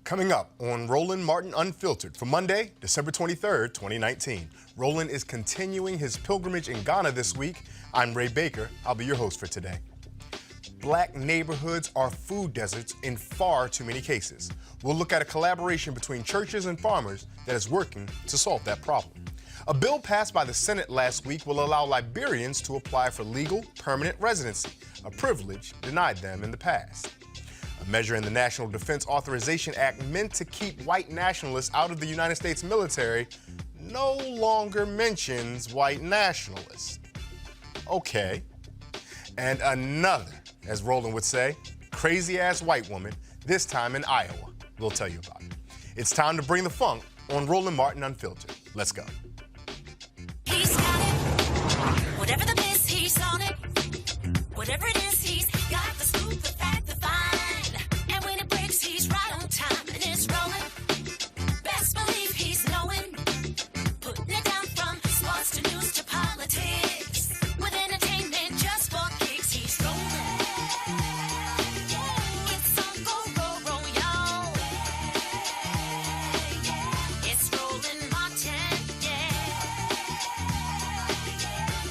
Coming up on Roland Martin Unfiltered for Monday, December 23rd, 2019. Roland is continuing his pilgrimage in Ghana this week. I'm Ray Baker. I'll be your host for today. Black neighborhoods are food deserts in far too many cases. We'll look at a collaboration between churches and farmers that is working to solve that problem. A bill passed by the Senate last week will allow Liberians to apply for legal permanent residency, a privilege denied them in the past. A measure in the National Defense Authorization Act meant to keep white nationalists out of the United States military no longer mentions white nationalists. Okay. And another, as Roland would say, crazy-ass white woman, this time in Iowa. We'll tell you about it. It's time to bring the funk on Roland Martin Unfiltered. Let's go. He's got it. Whatever the biz, he's on it. Whatever it is, he's got the scoop, the fact, the find. And when it breaks, he's right on time. And it's rolling. Best believe he's knowing. Putting it down from sports to news to politics. With entertainment just for kicks, he's rolling. It's on go, y'all. It's Roland Martin, yeah.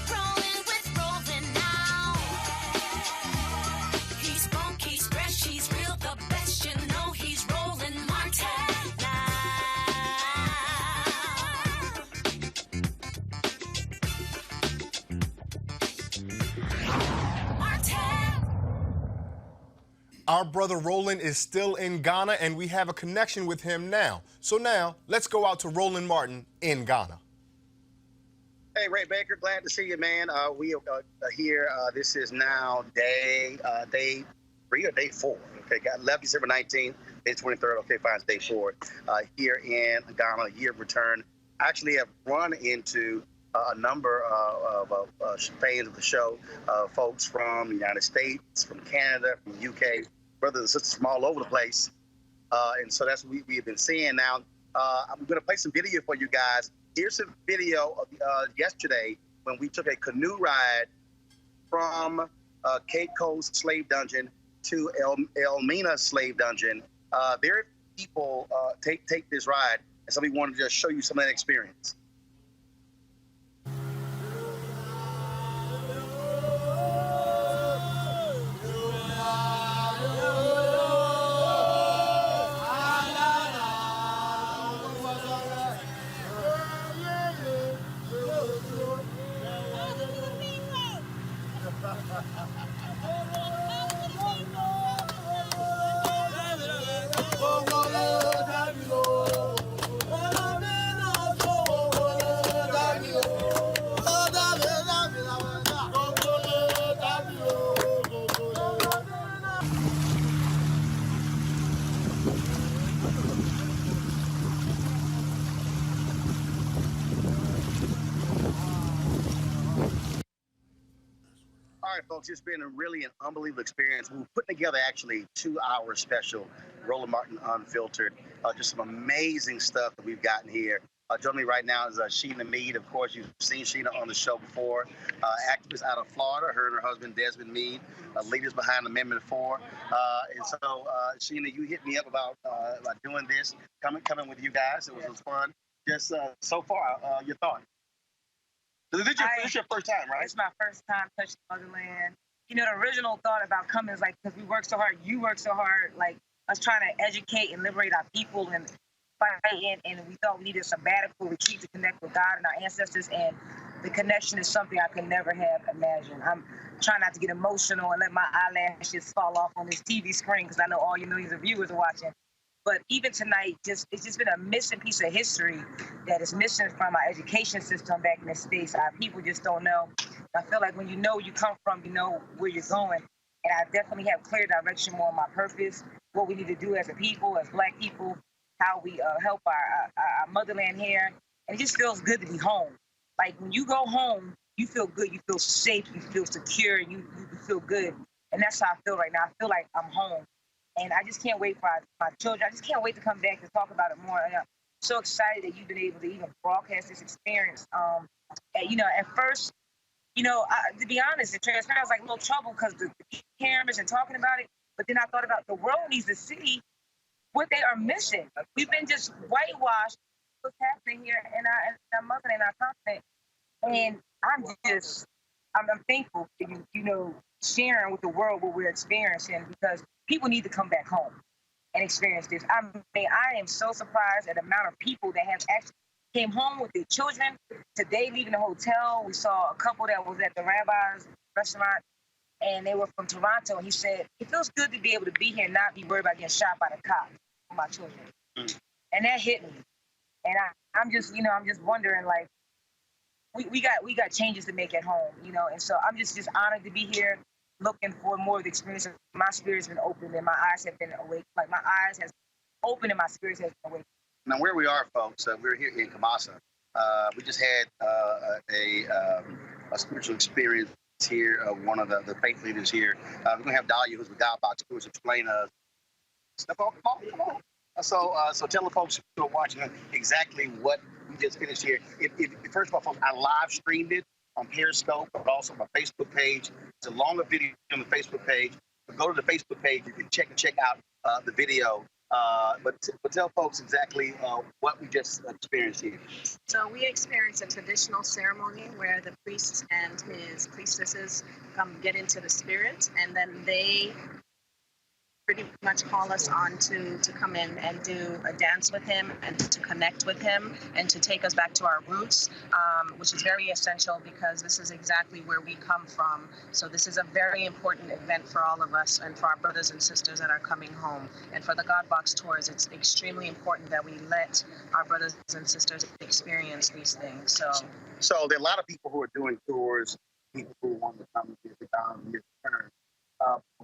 Rolling with Roland now. He's funk, he's fresh, he's real, the best, you know he's Roland Martin now. Martin. Our brother Roland is still in Ghana, and we have a connection with him now. So now, let's go out to Roland Martin in Ghana. Hey, Ray Baker, glad to see you, man. We are here. This is now day 3 or day 4. Okay, got left December 19th, day 23rd. Okay, fine, it's day 4. Here in Ghana, year of return. I actually have run into a number of fans of the show, folks from the United States, from Canada, from the UK, brothers and sisters from all over the place. And so that's what we have been seeing now. I'm going to play some video for you guys. Here's some video of yesterday when we took a canoe ride from Cape Coast slave dungeon to Elmina slave dungeon. Very few people take this ride, and so we wanted to just show you some of that experience. All right, folks, it's been really an unbelievable experience. We're putting together actually 2-hour special, Roland Martin Unfiltered. Just some amazing stuff that we've gotten here. Joining me right now is Sheena Mead. Of course, you've seen Sheena on the show before. Activist out of Florida, her and her husband Desmond Mead, leaders behind Amendment 4. And so, Sheena, you hit me up about doing this, coming with you guys. It was fun. Just so far, your thoughts? This is your first time, right? It's my first time touching motherland. You know, the original thought about coming is like, because we work so hard, you work so hard, like us trying to educate and liberate our people and fight, and we thought we needed a sabbatical retreat to connect with God and our ancestors, and the connection is something I could never have imagined. I'm trying not to get emotional and let my eyelashes fall off on this TV screen because I know all your millions of viewers are watching. But even tonight, it's just been a missing piece of history that is missing from our education system back in the States. Our people just don't know. I feel like when you know where you come from, you know where you're going. And I definitely have clear direction more on my purpose, what we need to do as a people, as Black people, how we help our motherland here. And it just feels good to be home. Like when you go home, you feel good, you feel safe, you feel secure, you feel good. And that's how I feel right now. I feel like I'm home. And I just can't wait for my children. I just can't wait to come back and talk about it more. And I'm so excited that you've been able to even broadcast this experience. At first, to be honest, the transparent, I was like a little trouble because the cameras and talking about it. But then I thought about the world needs to see what they are missing. We've been just whitewashed what's happening here in our mother and our continent. And I'm thankful for you, sharing with the world what we're experiencing, because people need to come back home and experience this. I mean, I am so surprised at the amount of people that have actually came home with their children. Today, leaving the hotel, we saw a couple that was at the Rabbi's restaurant, and they were from Toronto. And he said, it feels good to be able to be here and not be worried about getting shot by the cops for my children. And that hit me. And I'm just wondering, like, we got changes to make at home, and so I'm just honored to be here, looking for more of the experience. My spirit's been open and my eyes have been awake. Like, my eyes has opened and my spirit has been awake. Now, where we are, folks, we're here in Kamasa. We just had a spiritual experience here. One of the faith leaders here. We're going to have Dahlia, who's with God Box, who is explain step on, come on. So tell the folks who are watching exactly what we just finished here. First of all, folks, I live streamed it on Periscope, but also on my Facebook page. It's a longer video on the Facebook page. But go to the Facebook page. You can check out the video. But tell folks exactly what we just experienced here. So we experienced a traditional ceremony where the priest and his priestesses get into the spirit, and then they pretty much call us on to come in and do a dance with him and to connect with him and to take us back to our roots, which is very essential because this is exactly where we come from. So this is a very important event for all of us and for our brothers and sisters that are coming home. And for the God Box tours, it's extremely important that we let our brothers and sisters experience these things. So there are a lot of people who are doing tours, people who want to come to the God and return.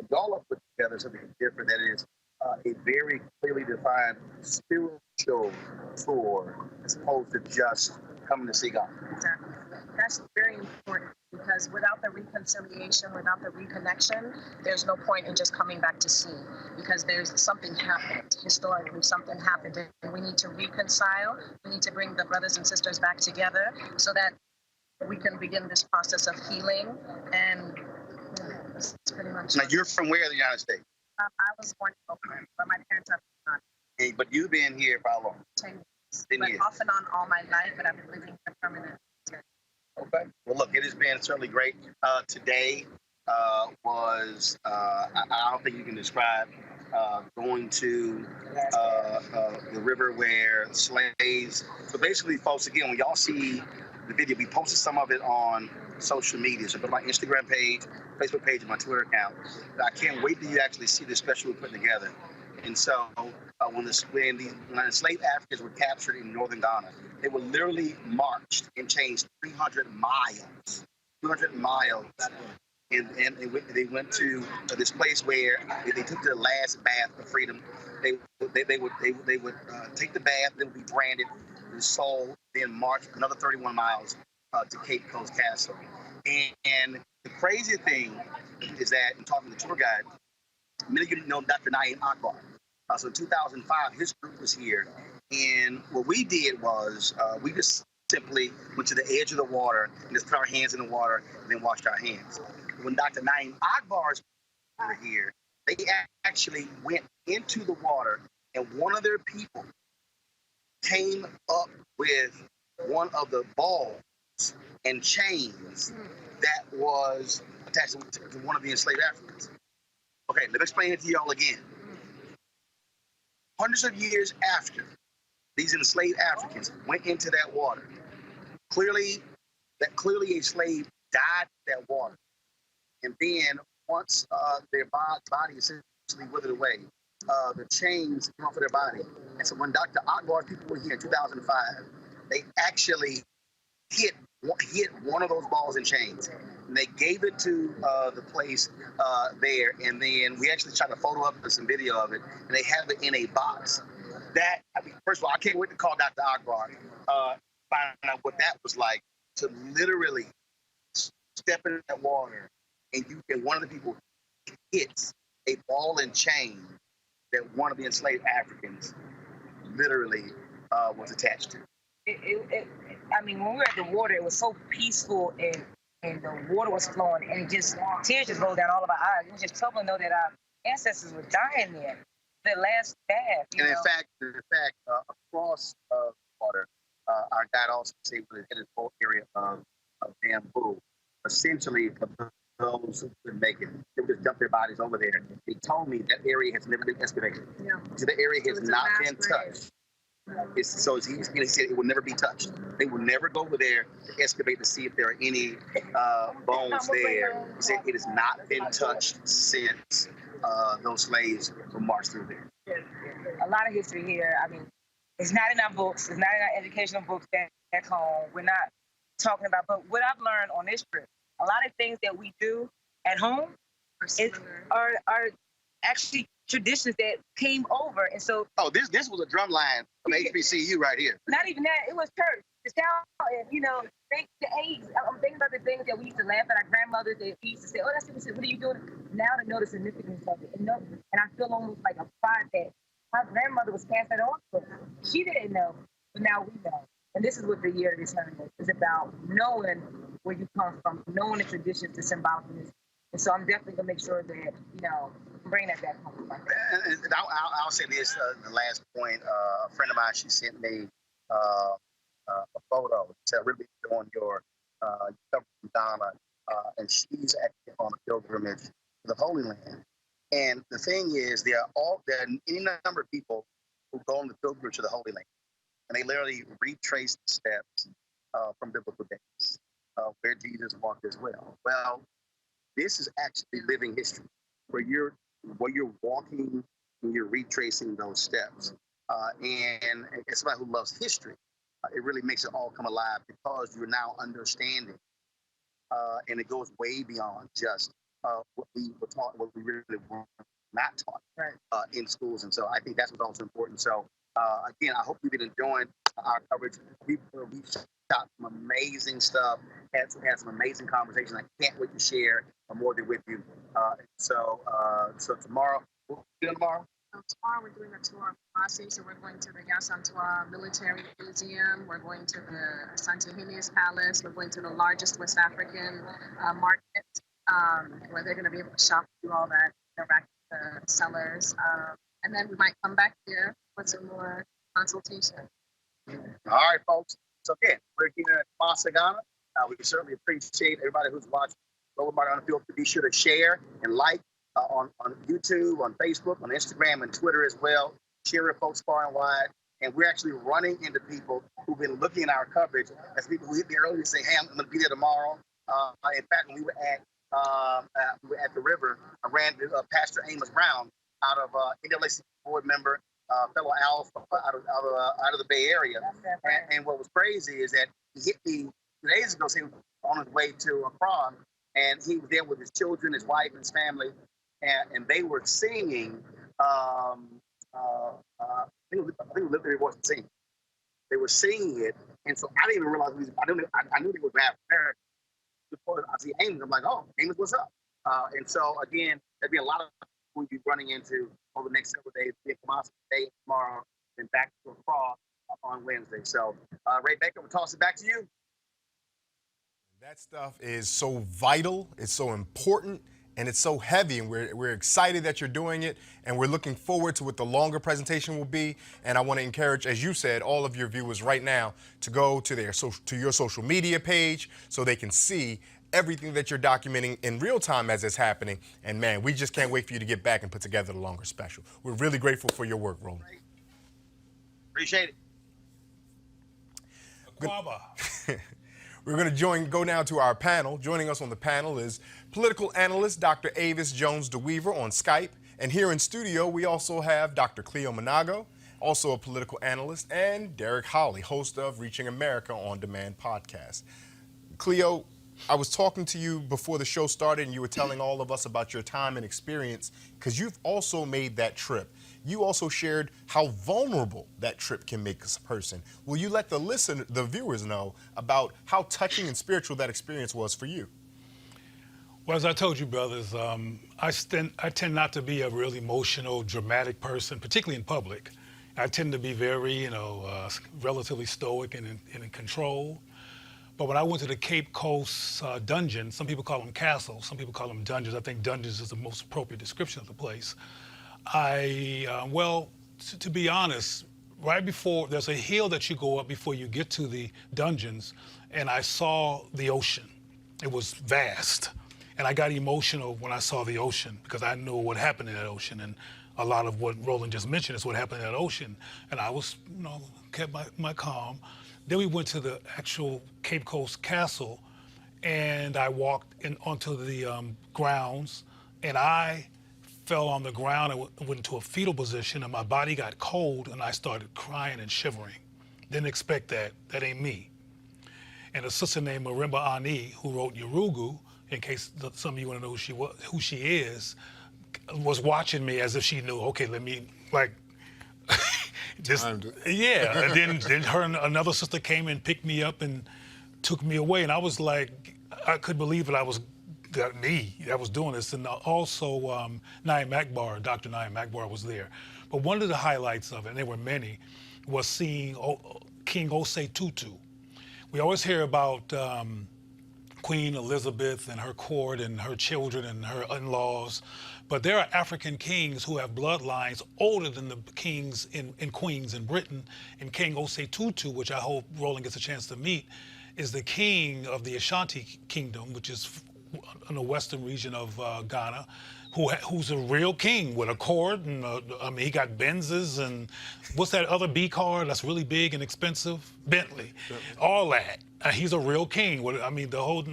Y'all have put together something different that is a very clearly defined spiritual tour as opposed to just coming to see God. Exactly. That's very important because without the reconciliation, without the reconnection, there's no point in just coming back to see because there's something happened. Historically, something happened and we need to reconcile. We need to bring the brothers and sisters back together so that we can begin this process of healing and that's pretty much. Now, you're from where in the United States? I was born in Oakland, but my parents are from Hey, but you've been here for how long? 10 years. 10 but years. off and on all my life, but I've been living here permanently. Okay. Well, look, it has been certainly great. Today was, I don't think you can describe going to the river where slaves. So basically, folks, again, when y'all see the video, we posted some of it on social media. So go to my Instagram page, Facebook page, and my Twitter account. I can't wait till you actually see this special we're putting together. And so when the enslaved Africans were captured in northern Ghana, they were literally marched and changed 300 miles. 300 miles. And they went to this place where they took their last bath of freedom. They would take the bath, then would be branded, and sold, then march another 31 miles to Cape Coast Castle. And the crazy thing is that, in talking to the tour guide, many of you know Dr. Naeem Akbar. So in 2005, his group was here. And what we did was we just simply went to the edge of the water and just put our hands in the water and then washed our hands. When Dr. Naeem Akbar's were here, they actually went into the water, and one of their people came up with one of the balls and chains that was attached to one of the enslaved Africans. Okay, let me explain it to y'all again. Hundreds of years after these enslaved Africans went into that water, clearly a slave died in that water. And then once their body essentially withered away, the chains came off of their body. And so when Dr. Akbar's people were here in 2005, they actually hit one of those balls and chains. And they gave it to the place there. And then we actually tried to photo up some video of it. And they have it in a box. First of all, I can't wait to call Dr. Akbar, find out what that was like, to literally step in that water and one of the people hits a ball and chain that one of the enslaved Africans literally was attached to. When we were at the water, it was so peaceful and the water was flowing and tears just rolled down all of our eyes. It was just troubling to know that our ancestors were dying there. the last staff. And in fact, across water, our guide also said in this whole area of bamboo, essentially for those who couldn't make it, they would just dump their bodies over there. They told me that area has never been excavated. Yeah. So the area has not been grave. touched. He said it will never be touched. They will never go over there to excavate to see if there are any bones there. He said it has not been touched since those slaves were marched through there. A lot of history here. I mean, it's not in our books. It's not in our educational books back home. We're not talking about. But what I've learned on this trip, a lot of things that we do at home are actually traditions that came over. And so, this was a drum line from HBCU right here. not even that, it was church. The sound, and think the age. I'm thinking about the things that we used to laugh at our grandmothers. That we used to say, "Oh, that's what are you doing?" Now to know the significance of it, and I feel almost like a pride that my grandmother was passing it on to us. She didn't know, but now we know. And this is what the year of return is. It's about knowing where you come from, knowing the traditions, the symbolism. And so I'm definitely gonna make sure that bring that back home. And I'll say this: the last point. A friend of mine, she sent me a photo. It's really on your cover from Donna, and she's actually on a pilgrimage to the Holy Land. And the thing is, there are any number of people who go on the pilgrimage to the Holy Land, and they literally retrace the steps from biblical days where Jesus walked as well. Well, this is actually living history, where you're walking and you're retracing those steps. And as somebody who loves history, it really makes it all come alive because you're now understanding, and it goes way beyond just what we were taught, what we really were not taught in schools. And so I think that's what's also important. So again, I hope you've been enjoying our coverage. We've shot some amazing stuff, had some amazing conversations. I can't wait to share more of it with you. So tomorrow, what are we doing tomorrow? Tomorrow we're doing a tour of Kumasi, so we're going to the Yasantua Military Museum, we're going to the Santahini's Palace, we're going to the largest West African market, where they're going to be able to shop and do all that, interact with the sellers, and then we might come back here with some more consultation. All right, folks. So again, we're here at Kumasi, Ghana. We certainly appreciate everybody who's watching Roland Martin Unfiltered. Be sure to share and like on YouTube, on Facebook, on Instagram, and Twitter as well. Share it, folks, far and wide. And we're actually running into people who've been looking at our coverage as people who hit me earlier and say, "Hey, I'm going to be there tomorrow." In fact, when we were at the river, I ran to Pastor Amos Brown out of NAACP board member, fellow Alpha out of the Bay Area. And what was crazy is that he hit me 2 days ago, saying he was on his way to Accra, and he was there with his children, his wife, and his family, and they were singing. I think it was Liberian voice singing. They were singing it, and so I didn't even realize I knew they were bad parents. Before I see Amos, I'm like, "Oh, Amos, what's up?" And so again, there'd be a lot of we'll be running into over the next several days. We'll come out today, tomorrow, then back to Accra on Wednesday. So, Ray Baker, we'll toss it back to you. That stuff is so vital, it's so important, and it's so heavy, and we're excited that you're doing it, and we're looking forward to what the longer presentation will be. And I want to encourage, as you said, all of your viewers right now to go to your social media page so they can see everything that you're documenting in real time as it's happening. And man, we just can't wait for you to get back and put together the longer special. We're really grateful for your work, Roland. Appreciate it. We're going to go now to our panel. Joining us on the panel is political analyst Dr. Avis Jones DeWeaver on Skype. And here in studio, we also have Dr. Cleo Monago, also a political analyst, and Derek Holly, host of Reaching America On Demand podcast. Cleo, I was talking to you before the show started, and you were telling all of us about your time and experience, because you've also made that trip. You also shared how vulnerable that trip can make a person. Will you let the viewers know about how touching and spiritual that experience was for you? Well, as I told you, brothers, I tend not to be a really emotional, dramatic person, particularly in public. I tend to be very, relatively stoic and in control. But when I went to the Cape Coast dungeon, some people call them castles, some people call them dungeons. I think dungeons is the most appropriate description of the place. To be honest, right before, there's a hill that you go up before you get to the dungeons, and I saw the ocean. It was vast. And I got emotional when I saw the ocean because I knew what happened in that ocean. And a lot of what Roland just mentioned is what happened in that ocean. And I was, kept my calm. Then we went to the actual Cape Coast Castle, and I walked onto the grounds, and I fell on the ground and went into a fetal position, and my body got cold, and I started crying and shivering. Didn't expect that. That ain't me. And a sister named Marimba Ani, who wrote Yurugu, in case some of you want to know who she is, was watching me as if she knew. Okay, let me just yeah. And then her and another sister came and picked me up and took me away, and I was like, I couldn't believe it. That was doing this. And also Naim Akbar, Dr. Naim Akbar was there. But one of the highlights of it, and there were many, was seeing King Osei Tutu. We always hear about Queen Elizabeth and her court and her children and her in-laws, but there are African kings who have bloodlines older than the kings and queens in Britain. And King Osei Tutu, which I hope Roland gets a chance to meet, is the king of the Ashanti Kingdom, which is in the western region of Ghana, who's a real king with a court, and he got Benzes and what's that other B car that's really big and expensive? Bentley, all that. He's a real king. The whole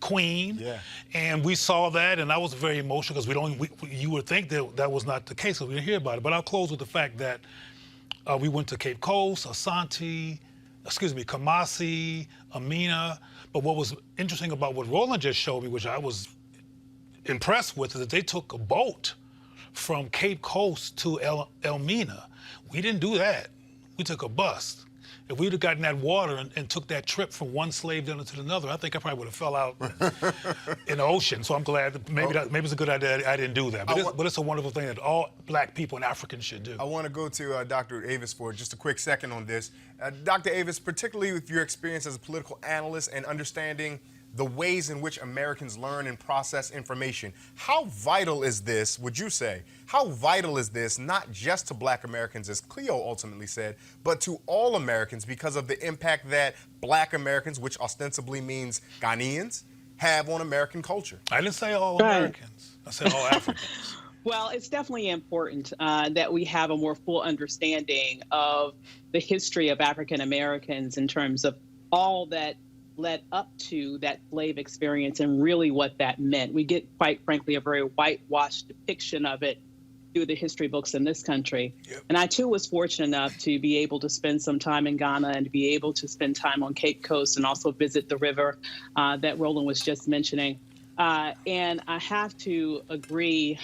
queen. Yeah. And we saw that, and I was very emotional because you would think that was not the case because we didn't hear about it. But I'll close with the fact that we went to Cape Coast, Kumasi, Amina. But what was interesting about what Roland just showed me, which I was impressed with, is that they took a boat from Cape Coast to Elmina. We didn't do that. We took a bus. If we'd have gotten that water and took that trip from one slave dinner to another, I think I probably would have fell out in the ocean. So I'm glad that maybe it's a good idea I didn't do that. But it's a wonderful thing that all black people and Africans should do. I want to go to Dr. Avis for just a quick second on this. Dr. Avis, particularly with your experience as a political analyst and understanding the ways in which Americans learn and process information, how vital is this, would you say, how vital is this not just to black Americans, as Cleo ultimately said, but to all Americans because of the impact that black Americans, which ostensibly means Ghanaians, have on American culture? I didn't say all Americans. I said all Africans. Well, it's definitely important that we have a more full understanding of the history of African Americans in terms of all that led up to that slave experience and really what that meant. We get, quite frankly, a very whitewashed depiction of it through the history books in this country. Yep. And I, too, was fortunate enough to be able to spend some time in Ghana and to be able to spend time on Cape Coast and also visit the river that Roland was just mentioning. And I have to agree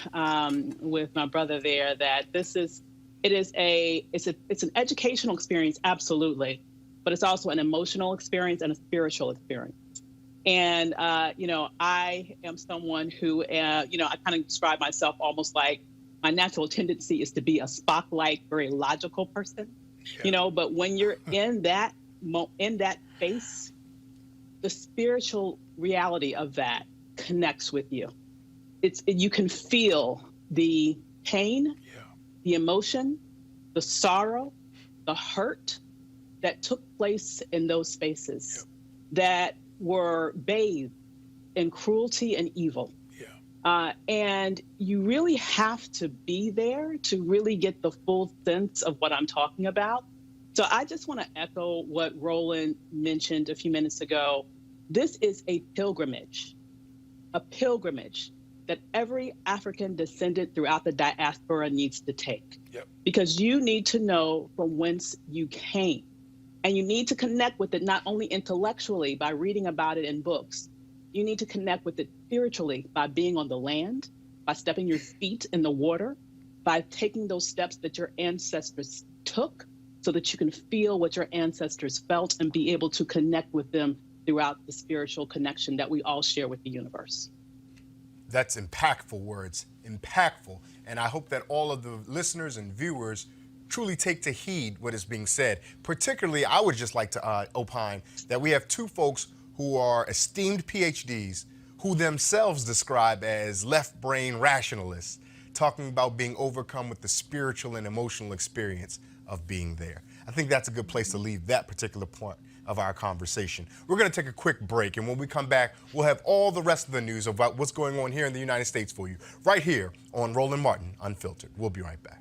with my brother there that it's an educational experience, absolutely, but it's also an emotional experience and a spiritual experience. And, I am someone who, I kind of describe myself almost like my natural tendency is to be a Spock-like, very logical person, but when you're in that space, the spiritual reality of that connects with you. You can feel the pain, the emotion, the sorrow, the hurt that took place in those spaces that were bathed in cruelty and evil. And you really have to be there to really get the full sense of what I'm talking about. So I just want to echo what Roland mentioned a few minutes ago. This is a pilgrimage that every African descendant throughout the diaspora needs to take. Because you need to know from whence you came. And you need to connect with it not only intellectually by reading about it in books. You need to connect with it spiritually by being on the land, by stepping your feet in the water, by taking those steps that your ancestors took so that you can feel what your ancestors felt and be able to connect with them throughout the spiritual connection that we all share with the universe. That's impactful words, impactful. And I hope that all of the listeners and viewers truly take to heed what is being said. Particularly, I would just like to opine that we have two folks who are esteemed PhDs who themselves describe as left-brain rationalists. talking about being overcome with the spiritual and emotional experience of being there. I think that's a good place to leave that particular point of our conversation. We're going to take a quick break, and when we come back, we'll have all the rest of the news about what's going on here in the United States for you, right here on Roland Martin Unfiltered. We'll be right back.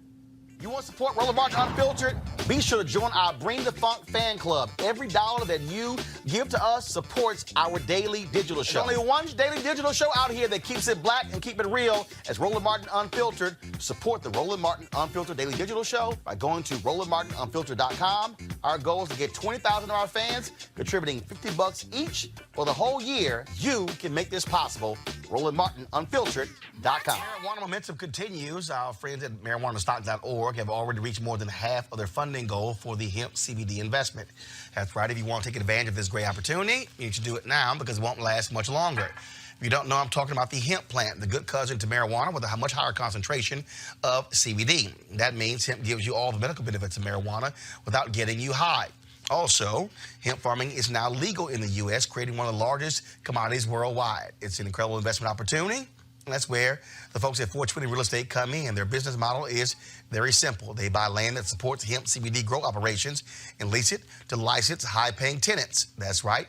You want to support Roland Martin Unfiltered? Be sure to join our Bring the Funk fan club. Every dollar that you give to us supports our daily digital show. There's only one daily digital show out here that keeps it black and keep it real as Roland Martin Unfiltered. Support the Roland Martin Unfiltered daily digital show by going to RolandMartinUnfiltered.com. Our goal is to get 20,000 of our fans contributing $50 each for the whole year. You can make this possible. RolandMartinUnfiltered.com. Marijuana momentum continues. Our friends at MarijuanaStock.org have already reached more than half of their funding goal for the hemp CBD investment. That's right. If you want to take advantage of this great opportunity, you need to do it now because it won't last much longer. If you don't know, I'm talking about the hemp plant, the good cousin to marijuana with a much higher concentration of CBD. That means hemp gives you all the medical benefits of marijuana without getting you high. Also, hemp farming is now legal in the U.S., creating one of the largest commodities worldwide. It's an incredible investment opportunity. And that's where the folks at 420 Real Estate come in. Their business model is very simple. They buy land that supports hemp CBD grow operations and lease it to licensed high-paying tenants. That's right.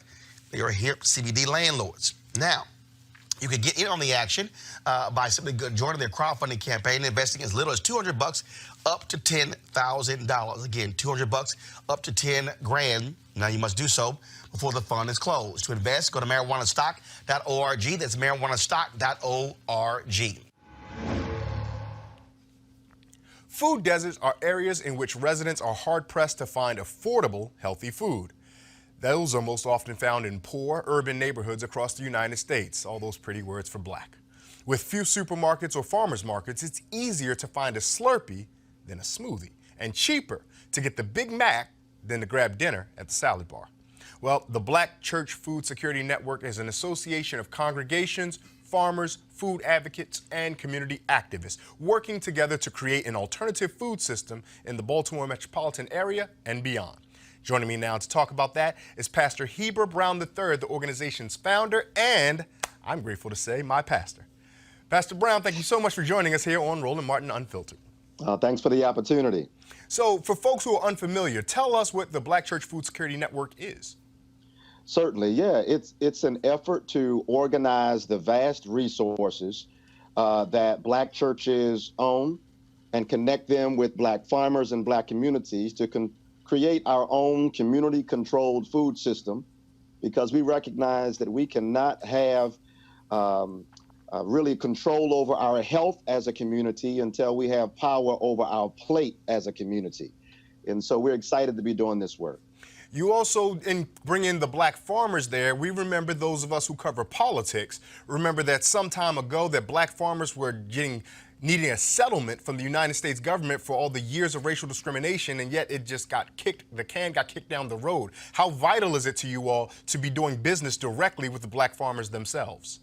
They are hemp CBD landlords. Now, you can get in on the action by simply joining their crowdfunding campaign, investing as little as $200 up to $10,000. Again, $200 up to 10 grand. Now you must do so before the fund is closed. To invest, go to marijuanastock.org. That's marijuanastock.org. Food deserts are areas in which residents are hard-pressed to find affordable, healthy food. Those are most often found in poor urban neighborhoods across the United States, all those pretty words for black. With few supermarkets or farmers markets, it's easier to find a Slurpee than a smoothie, and cheaper to get the Big Mac than to grab dinner at the salad bar. Well, the Black Church Food Security Network is an association of congregations, farmers, food advocates, and community activists working together to create an alternative food system in the Baltimore metropolitan area and beyond. Joining me now to talk about that is Pastor Heber Brown III, the organization's founder, and I'm grateful to say my pastor. Pastor Brown, thank you so much for joining us here on Roland Martin Unfiltered. Thanks for the opportunity. So for folks who are unfamiliar, tell us what the Black Church Food Security Network is. Certainly, yeah. It's an effort to organize the vast resources that Black churches own and connect them with Black farmers and Black communities to create our own community-controlled food system, because we recognize that we cannot have really control over our health as a community until we have power over our plate as a community. And so we're excited to be doing this work. You also bring in the black farmers there. We remember, those of us who cover politics, remember that some time ago that black farmers were needing a settlement from the United States government for all the years of racial discrimination, and yet it just the can got kicked down the road. How vital is it to you all to be doing business directly with the black farmers themselves?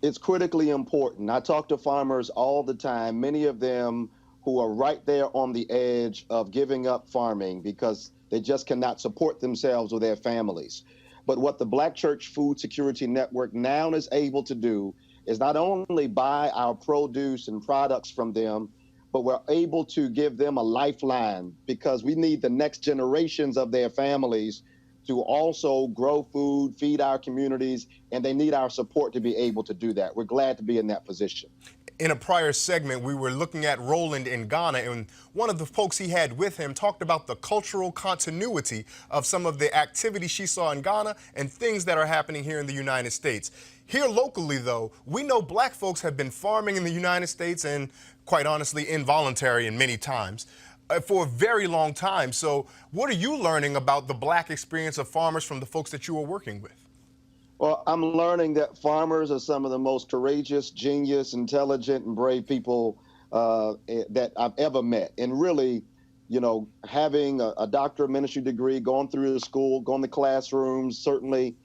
It's critically important. I talk to farmers all the time, many of them who are right there on the edge of giving up farming because they just cannot support themselves or their families. But what the Black Church Food Security Network now is able to do is not only buy our produce and products from them, but we're able to give them a lifeline, because we need the next generations of their families to also grow food, feed our communities, and they need our support to be able to do that. We're glad to be in that position. In a prior segment, we were looking at Roland in Ghana, and one of the folks he had with him talked about the cultural continuity of some of the activities she saw in Ghana and things that are happening here in the United States. Here locally, though, we know black folks have been farming in the United States, and quite honestly, involuntary in many times, for a very long time. So what are you learning about the black experience of farmers from the folks that you are working with? Well, I'm learning that farmers are some of the most courageous, genius, intelligent, and brave people that I've ever met. And really, you know, having a doctorate of ministry degree, going through the school, going to classrooms, certainly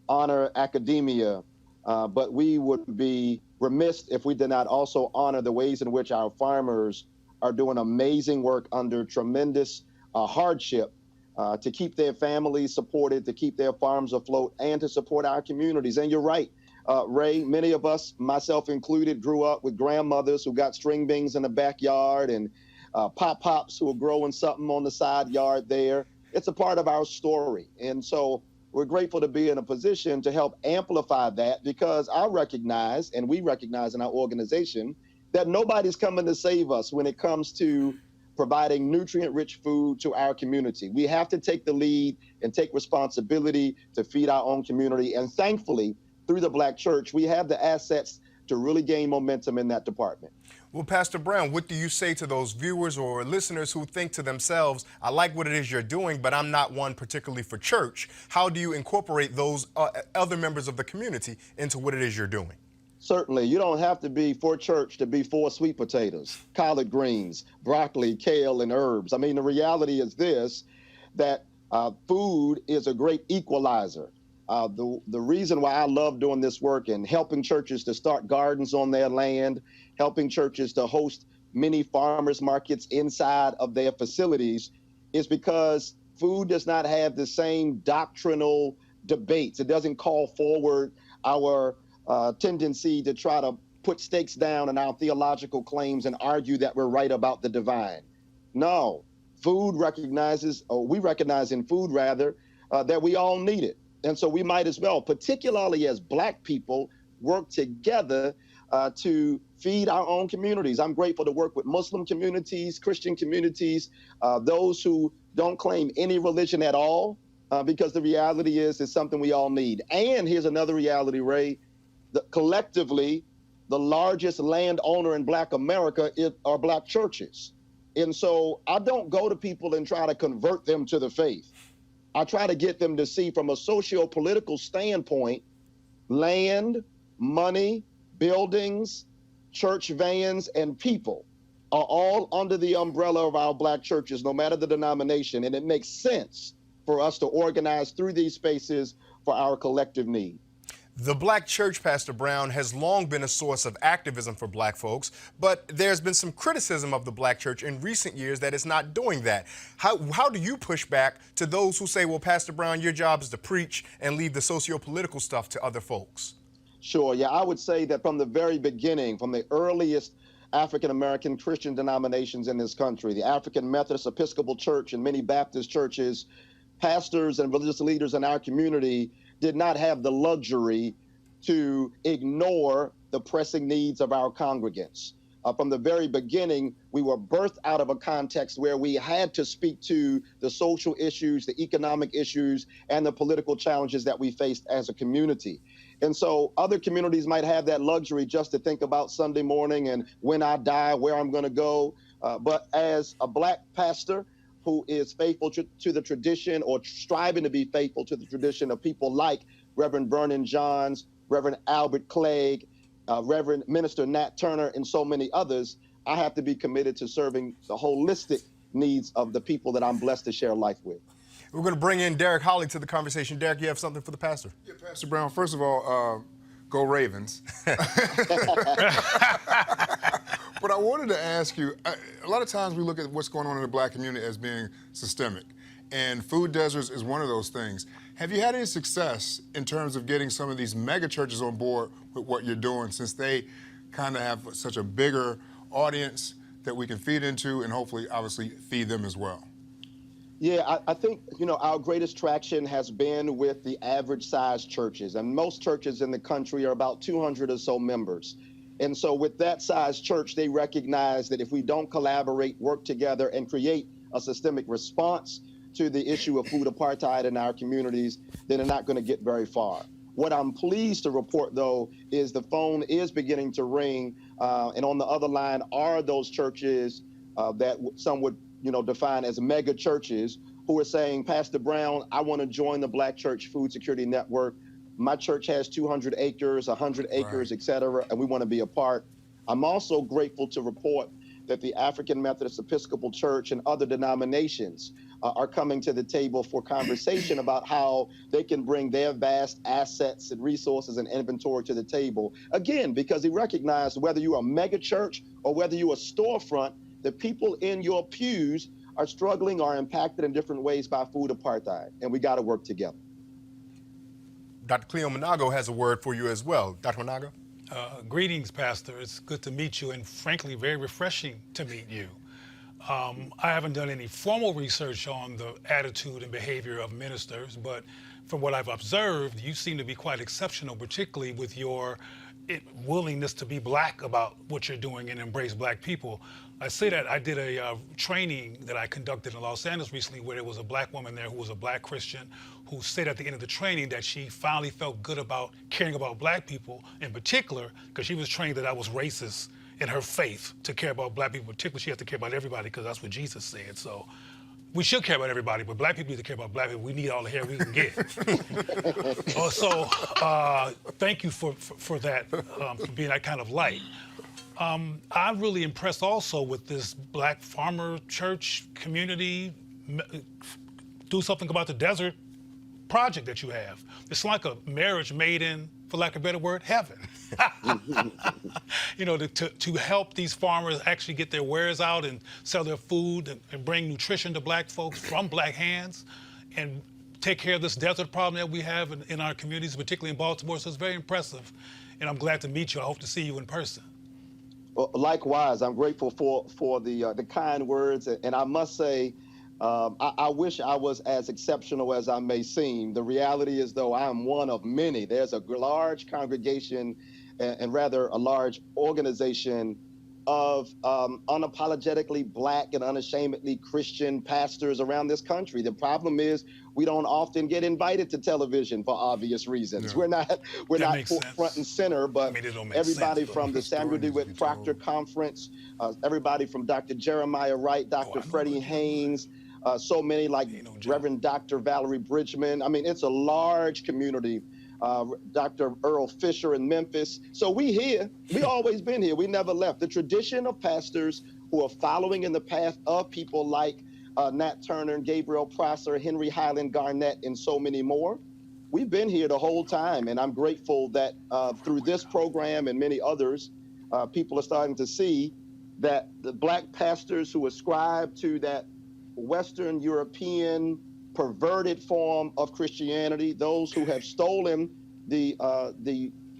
honor academia. But we would be remiss if we did not also honor the ways in which our farmers are doing amazing work under tremendous hardship to keep their families supported, to keep their farms afloat, and to support our communities. And you're right, Ray, many of us, myself included, grew up with grandmothers who got string beans in the backyard and pop-pops who were growing something on the side yard there. It's a part of our story. And so we're grateful to be in a position to help amplify that, because I recognize, and we recognize in our organization, that nobody's coming to save us when it comes to providing nutrient-rich food to our community. We have to take the lead and take responsibility to feed our own community. And thankfully, through the Black Church, we have the assets to really gain momentum in that department. Well, Pastor Brown, what do you say to those viewers or listeners who think to themselves, I like what it is you're doing, but I'm not one particularly for church? How do you incorporate those other members of the community into what it is you're doing? Certainly, you don't have to be for church to be for sweet potatoes, collard greens, broccoli, kale, and herbs. I mean, the reality is this, that food is a great equalizer. The reason why I love doing this work and helping churches to start gardens on their land, helping churches to host many farmers markets inside of their facilities, is because food does not have the same doctrinal debates. It doesn't call forward our tendency to try to put stakes down in our theological claims and argue that we're right about the divine. No, food recognizes, or we recognize in food rather, that we all need it. And so we might as well, particularly as Black people, work together to feed our own communities. I'm grateful to work with Muslim communities, Christian communities, those who don't claim any religion at all, because the reality is it's something we all need. And here's another reality, Ray. Collectively, the largest landowner in Black America are Black churches. And so I don't go to people and try to convert them to the faith. I try to get them to see from a socio-political standpoint, land, money, buildings, church vans, and people are all under the umbrella of our Black churches, no matter the denomination. And it makes sense for us to organize through these spaces for our collective need. The Black church, Pastor Brown, has long been a source of activism for Black folks, but there's been some criticism of the Black church in recent years that it's not doing that. How do you push back to those who say, well, Pastor Brown, your job is to preach and leave the socio-political stuff to other folks? Sure, yeah, I would say that from the very beginning, from the earliest African-American Christian denominations in this country, the African Methodist Episcopal Church and many Baptist churches, pastors and religious leaders in our community did not have the luxury to ignore the pressing needs of our congregants. From the very beginning, we were birthed out of a context where we had to speak to the social issues, the economic issues, and the political challenges that we faced as a community. And so other communities might have that luxury just to think about Sunday morning and when I die, where I'm going to go. But as a Black pastor who is faithful to the tradition, or striving to be faithful to the tradition of people like Reverend Vernon Johns, Reverend Albert Clegg, Reverend Minister Nat Turner, and so many others, I have to be committed to serving the holistic needs of the people that I'm blessed to share life with. We're going to bring in Derek Holly to the conversation. Derek, you have something for the pastor? Yeah, Pastor Brown, first of all, go Ravens. But I wanted to ask you, a lot of times we look at what's going on in the Black community as being systemic, and food deserts is one of those things. Have you had any success in terms of getting some of these mega churches on board with what you're doing, since they kind of have such a bigger audience that we can feed into and hopefully, obviously, feed them as well? Yeah, I think, our greatest traction has been with the average size churches, and most churches in the country are about 200 or so members. And so with that size church, they recognize that if we don't collaborate, work together, and create a systemic response to the issue of food apartheid in our communities, then they're not going to get very far. What I'm pleased to report, though, is the phone is beginning to ring, and on the other line are those churches that some would define as mega churches, who are saying, Pastor Brown, I want to join the Black Church Food Security Network. My church has 200 acres, 100 acres, et cetera, and we want to be a part. I'm also grateful to report that the African Methodist Episcopal Church and other denominations are coming to the table for conversation about how they can bring their vast assets and resources and inventory to the table. Again, because they recognize whether you're a mega church or whether you're a storefront, the people in your pews are struggling or impacted in different ways by food apartheid, and we got to work together. Dr. Cleo Monago has a word for you as well. Dr. Monago? Greetings, Pastor. It's good to meet you, and frankly, very refreshing to meet you. I haven't done any formal research on the attitude and behavior of ministers, but from what I've observed, you seem to be quite exceptional, particularly with your willingness to be black about what you're doing and embrace black people. I say that I did a training that I conducted in Los Angeles recently where there was a black woman there who was a black Christian who said at the end of the training that she finally felt good about caring about black people in particular, because she was trained that I was racist in her faith to care about black people. Particularly, she has to care about everybody because that's what Jesus said. So we should care about everybody, but black people need to care about black people. We need all the hair we can get. Thank you for that, for being that kind of light. I'm really impressed also with this black farmer church community. Do something about the desert project that you have. It's like a marriage made in, for lack of a better word, heaven. You know, to help these farmers actually get their wares out and sell their food and bring nutrition to black folks from black hands and take care of this desert problem that we have in our communities, particularly in Baltimore. So it's very impressive, and I'm glad to meet you. I hope to see you in person. Well, likewise, I'm grateful for the kind words, and I must say, I wish I was as exceptional as I may seem. The reality is, though, I am one of many. There's a large congregation and rather a large organization of unapologetically black and unashamedly Christian pastors around this country. The problem is we don't often get invited to television for obvious reasons. Yeah. We're not front and center, but everybody from the Samuel DeWitt Proctor Conference, everybody from Dr. Jeremiah Wright, Dr. Freddie Haynes, so many like Reverend Dr. Valerie Bridgman. I mean, it's a large community. Dr. Earl Fisher in Memphis. So we always been here. We never left. The tradition of pastors who are following in the path of people like Nat Turner and Gabriel Prosser, Henry Highland Garnett, and so many more. We've been here the whole time, and I'm grateful that through this program and many others, people are starting to see that the black pastors who ascribe to that Western European perverted form of Christianity, those who have stolen the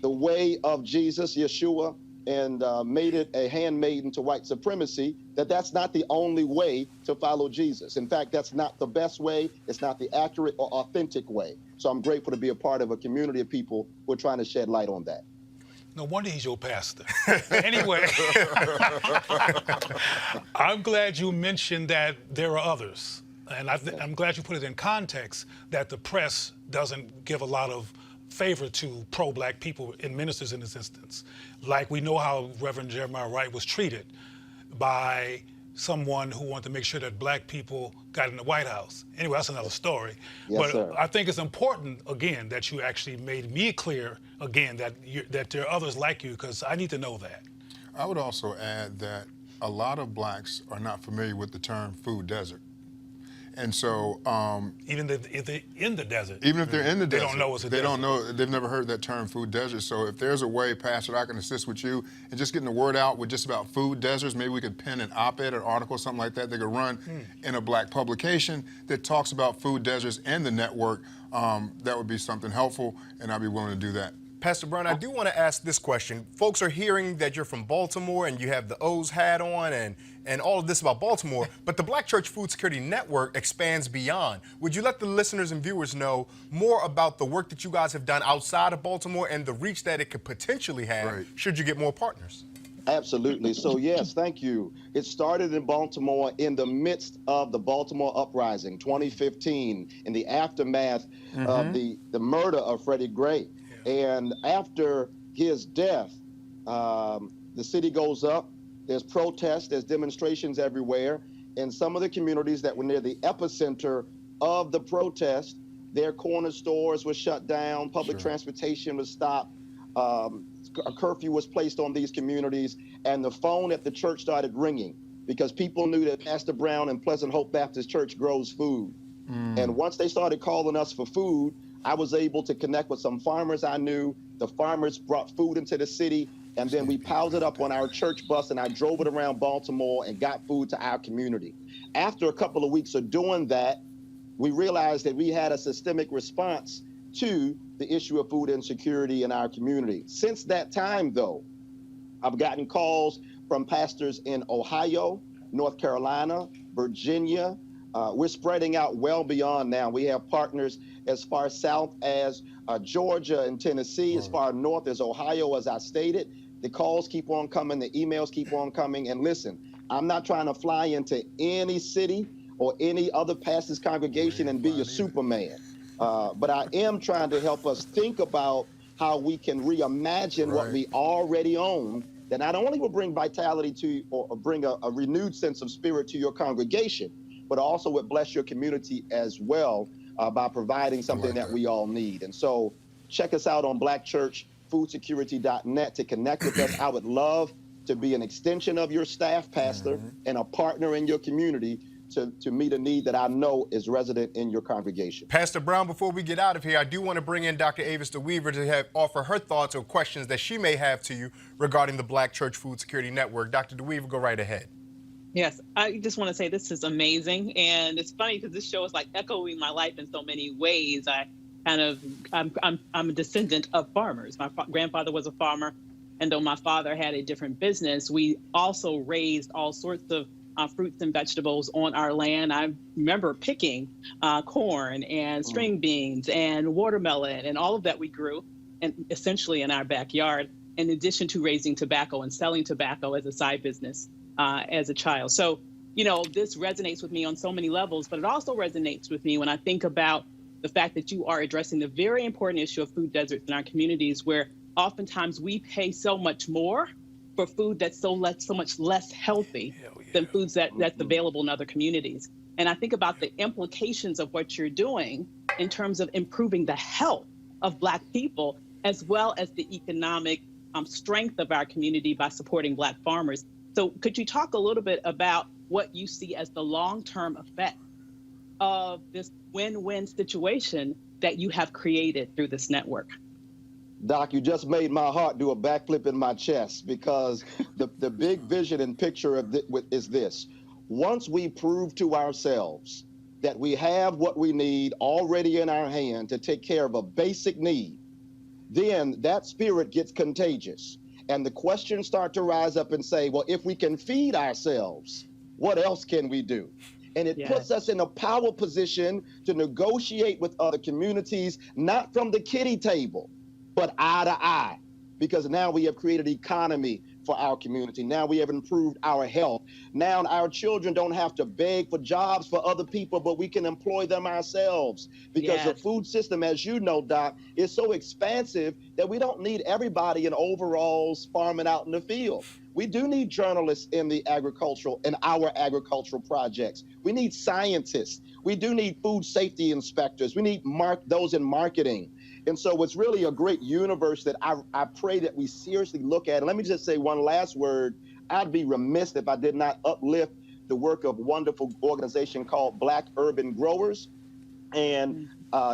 way of Jesus, Yeshua, and made it a handmaiden to white supremacy, that's not the only way to follow Jesus. In fact, that's not the best way. It's not the accurate or authentic way. So I'm grateful to be a part of a community of people who are trying to shed light on that. No wonder he's your pastor. Anyway, I'm glad you mentioned that there are others. And I'm glad you put it in context that the press doesn't give a lot of favor to pro-black people and ministers in this instance. Like we know how Reverend Jeremiah Wright was treated by someone who wanted to make sure that black people got in the White House. Anyway, that's another story. Yes, but sir. I think it's important, again, that you actually made me clear, again, that there are others like you, because I need to know that. I would also add that a lot of blacks are not familiar with the term food desert. And so, even if they're in the desert. Even if they're in the desert. They don't know it's a desert. They don't know, they've never heard that term food desert. So if there's a way, Pastor, I can assist with you in just getting the word out with just about food deserts, maybe we could pen an op-ed or article, something like that, they could run in a black publication that talks about food deserts and the network. That would be something helpful, and I'd be willing to do that. Pastor Brown, I do want to ask this question. Folks are hearing that you're from Baltimore and you have the O's hat on and all of this about Baltimore, but the Black Church Food Security Network expands beyond. Would you let the listeners and viewers know more about the work that you guys have done outside of Baltimore and the reach that it could potentially have should you get more partners? Absolutely. So yes, thank you. It started in Baltimore in the midst of the Baltimore uprising, 2015, in the aftermath of the murder of Freddie Gray. And after his death, the city goes up, there's protests, there's demonstrations everywhere. In some of the communities that were near the epicenter of the protest, their corner stores were shut down, public transportation was stopped, a curfew was placed on these communities, and the phone at the church started ringing because people knew that Pastor Brown and Pleasant Hope Baptist Church grows food. And once they started calling us for food, I was able to connect with some farmers I knew. The farmers brought food into the city, and then we piled it up on our church bus, and I drove it around Baltimore and got food to our community. After a couple of weeks of doing that, we realized that we had a systemic response to the issue of food insecurity in our community. Since that time, though, I've gotten calls from pastors in Ohio, North Carolina, Virginia. We're spreading out well beyond now. We have partners as far south as Georgia and Tennessee, as far north as Ohio, as I stated. The calls keep on coming, the emails keep on coming. And listen, I'm not trying to fly into any city or any other pastor's congregation and be a Superman. But I am trying to help us think about how we can reimagine what we already own, that not only will bring vitality to or bring a renewed sense of spirit to your congregation, but also would bless your community as well by providing something that we all need. And so check us out on blackchurchfoodsecurity.net to connect with us. I would love to be an extension of your staff, Pastor, and a partner in your community to meet a need that I know is resident in your congregation. Pastor Brown, before we get out of here, I do want to bring in Dr. Avis DeWeaver to offer her thoughts or questions that she may have to you regarding the Black Church Food Security Network. Dr. DeWeaver, go right ahead. Yes, I just want to say this is amazing. And it's funny because this show is like echoing my life in so many ways. I'm a descendant of farmers. My grandfather was a farmer. And though my father had a different business, we also raised all sorts of fruits and vegetables on our land. I remember picking corn and string beans and watermelon and all of that we grew, and essentially in our backyard, in addition to raising tobacco and selling tobacco as a side business as a child. So, you know, this resonates with me on so many levels, but it also resonates with me when I think about the fact that you are addressing the very important issue of food deserts in our communities, where oftentimes we pay so much more for food that's so much less healthy than foods that's available in other communities. And I think about the implications of what you're doing in terms of improving the health of Black people, as well as the economic strength of our community by supporting Black farmers. So could you talk a little bit about what you see as the long-term effect of this win-win situation that you have created through this network? Doc, you just made my heart do a backflip in my chest, because the big vision and picture of is this. Once we prove to ourselves that we have what we need already in our hand to take care of a basic need, then that spirit gets contagious. And the questions start to rise up and say, well, if we can feed ourselves, what else can we do? And it puts us in a power position to negotiate with other communities, not from the kiddie table, but eye to eye, because now we have created economy for our community. Now we have improved our health. Now our children don't have to beg for jobs for other people, but we can employ them ourselves, because the food system, as you know, Doc, is so expansive that we don't need everybody in overalls farming out in the field. We do need journalists in our agricultural projects. We need scientists. We do need food safety inspectors. We need those in marketing. And so it's really a great universe that I pray that we seriously look at. And let me just say one last word. I'd be remiss if I did not uplift the work of a wonderful organization called Black Urban Growers. And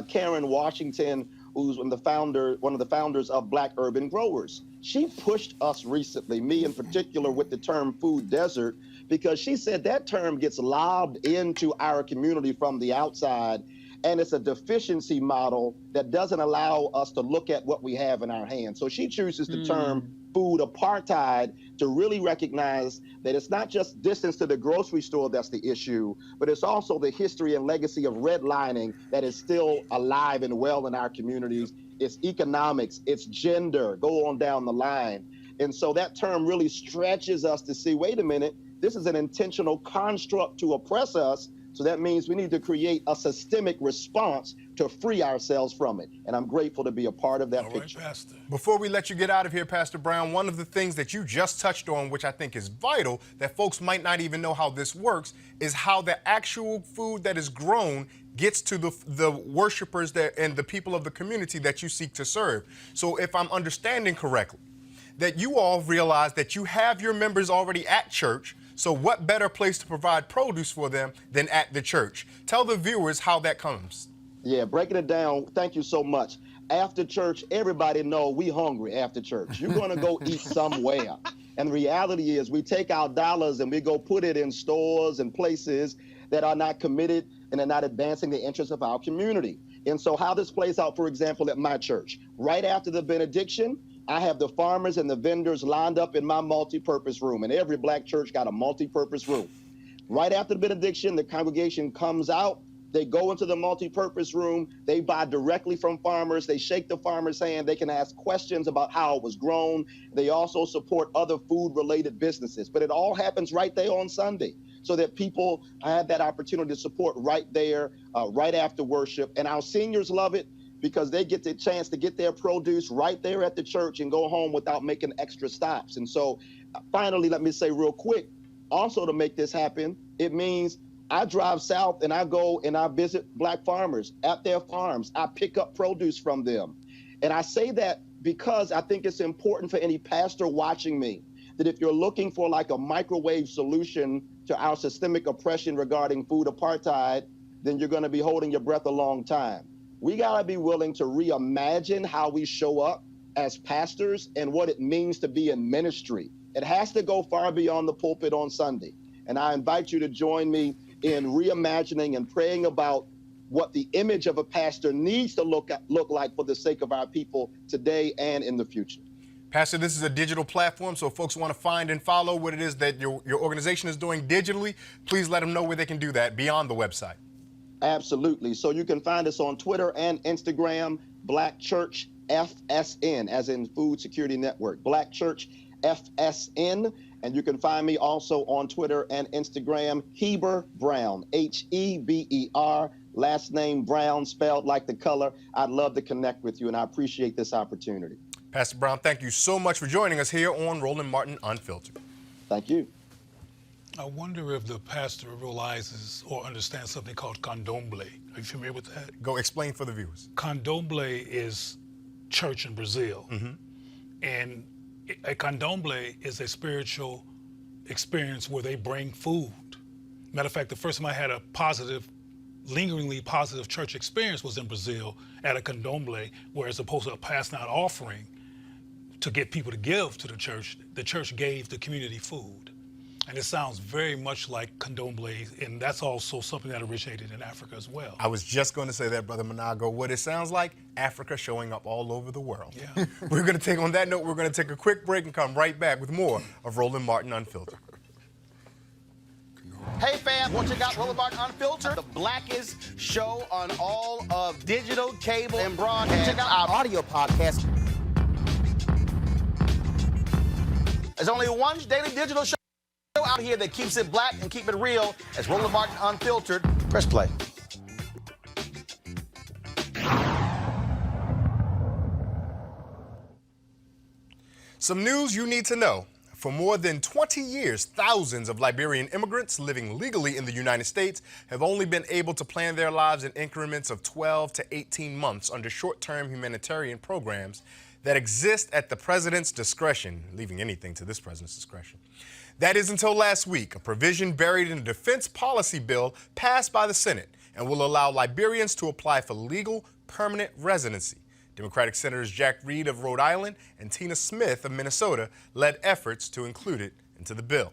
Karen Washington, who's one of the founders of Black Urban Growers. She pushed us recently, me in particular, with the term food desert, because she said that term gets lobbed into our community from the outside. And it's a deficiency model that doesn't allow us to look at what we have in our hands. So she chooses the term food apartheid to really recognize that it's not just distance to the grocery store that's the issue, but it's also the history and legacy of redlining that is still alive and well in our communities. It's economics, it's gender, go on down the line. And so that term really stretches us to see, wait a minute, this is an intentional construct to oppress us. So that means we need to create a systemic response to free ourselves from it. And I'm grateful to be a part of that picture. Pastor. Before we let you get out of here, Pastor Brown, one of the things that you just touched on, which I think is vital, that folks might not even know how this works, is how the actual food that is grown gets to the worshipers and the people of the community that you seek to serve. So if I'm understanding correctly, that you all realize that you have your members already at church. So what better place to provide produce for them than at the church? Tell the viewers how that comes. Yeah, breaking it down, thank you so much. After church, everybody know we hungry after church. You're going to go eat somewhere. And the reality is we take our dollars and we go put it in stores and places that are not committed and are not advancing the interests of our community. And so how this plays out, for example, at my church, right after the benediction, I have the farmers and the vendors lined up in my multi-purpose room, and every black church got a multi-purpose room. Right after the benediction, the congregation comes out, they go into the multi-purpose room, they buy directly from farmers, they shake the farmer's hand, they can ask questions about how it was grown. They also support other food-related businesses, but it all happens right there on Sunday so that people have that opportunity to support right there, right after worship. And our seniors love it because they get the chance to get their produce right there at the church and go home without making extra stops. And so finally, let me say real quick, also to make this happen, it means I drive south and I go and I visit black farmers at their farms. I pick up produce from them. And I say that because I think it's important for any pastor watching me that if you're looking for like a microwave solution to our systemic oppression regarding food apartheid, then you're going to be holding your breath a long time. We got to be willing to reimagine how we show up as pastors and what it means to be in ministry. It has to go far beyond the pulpit on Sunday. And I invite you to join me in reimagining and praying about what the image of a pastor needs to look like for the sake of our people today and in the future. Pastor, this is a digital platform, so if folks want to find and follow what it is that your organization is doing digitally, please let them know where they can do that beyond the website. Absolutely. So you can find us on Twitter and Instagram, Black Church FSN, as in Food Security Network, Black Church FSN. And you can find me also on Twitter and Instagram, Heber Brown, Heber, last name Brown, spelled like the color. I'd love to connect with you, and I appreciate this opportunity. Pastor Brown, thank you so much for joining us here on Roland Martin Unfiltered. Thank you. I wonder if the pastor realizes or understands something called candomblé. Are you familiar with that? Go explain for the viewers. Candomblé is church in Brazil. Mm-hmm. And a candomblé is a spiritual experience where they bring food. Matter of fact, the first time I had a lingeringly positive church experience was in Brazil at a candomblé, where as opposed to passing out offering to get people to give to the church gave the community food. And it sounds very much like candomblé, and that's also something that originated in Africa as well. I was just going to say that, Brother Manago. What it sounds like, Africa showing up all over the world. Yeah. We're going to take, on that note, we're going to take a quick break and come right back with more of Roland Martin Unfiltered. Hey fam, want to check out Roland Martin Unfiltered, the blackest show on all of digital, cable, and broadcast. Check out our audio podcast. There's only one daily digital show out here that keeps it black and keep it real. As Roland Martin Unfiltered. Press play. Some news you need to know. For more than 20 years, thousands of Liberian immigrants living legally in the United States have only been able to plan their lives in increments of 12 to 18 months under short-term humanitarian programs that exist at the president's discretion, leaving anything to this president's discretion. That is until last week, a provision buried in a defense policy bill passed by the Senate and will allow Liberians to apply for legal permanent residency. Democratic Senators Jack Reed of Rhode Island and Tina Smith of Minnesota led efforts to include it into the bill.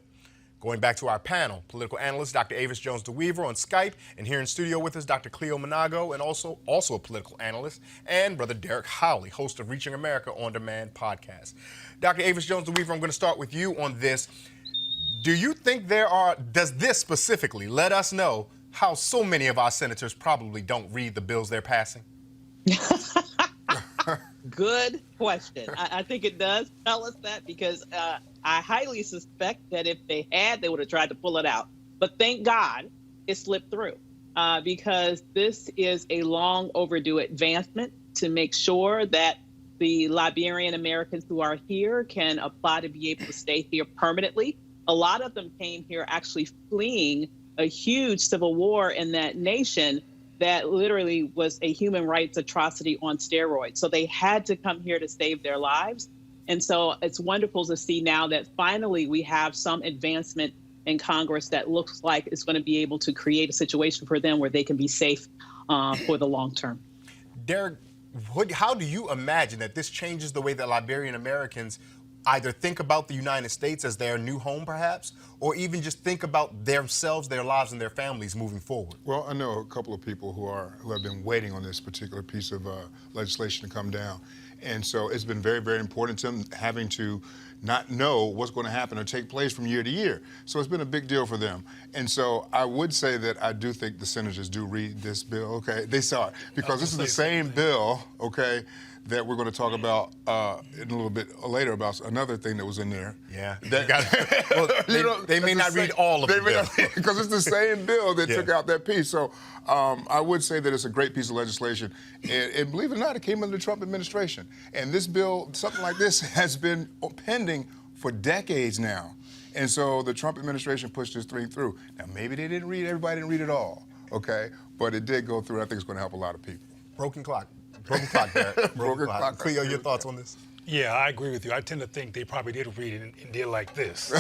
Going back to our panel, political analyst Dr. Avis Jones-DeWeaver on Skype, and here in studio with us, Dr. Cleo Manago, and also a political analyst, and Brother Derek Howley, host of Reaching America On Demand podcast. Dr. Avis Jones-DeWeaver, I'm going to start with you on this. Do you think does this specifically let us know how so many of our senators probably don't read the bills they're passing? Good question. I think it does tell us that because I highly suspect that if they had, they would have tried to pull it out. But thank God it slipped through because this is a long overdue advancement to make sure that the Liberian Americans who are here can apply to be able to stay here permanently. A lot of them came here actually fleeing a huge civil war in that nation that literally was a human rights atrocity on steroids. So they had to come here to save their lives. And so it's wonderful to see now that finally we have some advancement in Congress that looks like it's going to be able to create a situation for them where they can be safe for the long term. Derek, how do you imagine that this changes the way that Liberian Americans either think about the United States as their new home, perhaps, or even just think about themselves, their lives, and their families moving forward? Well, I know a couple of people who have been waiting on this particular piece of legislation to come down. And so it's been very, very important to them having to not know what's going to happen or take place from year to year. So it's been a big deal for them. And so I would say that I do think the senators do read this bill, okay? They saw it, because this is the same bill, okay, that we're going to talk about in a little bit later about another thing that was in there. Yeah. That, they may not read all of it, because it's the same bill that took out that piece. So I would say that it's a great piece of legislation. And believe it or not, it came under the Trump administration. And this bill, something like this, has been pending for decades now. And so the Trump administration pushed this thing through. Now, maybe they didn't read, everybody didn't read it all, okay? But it did go through. I think it's going to help a lot of people. Broken clock, Derek. Broken clock. Cleo, your thoughts on this? Yeah, I agree with you. I tend to think they probably did read it and did like this,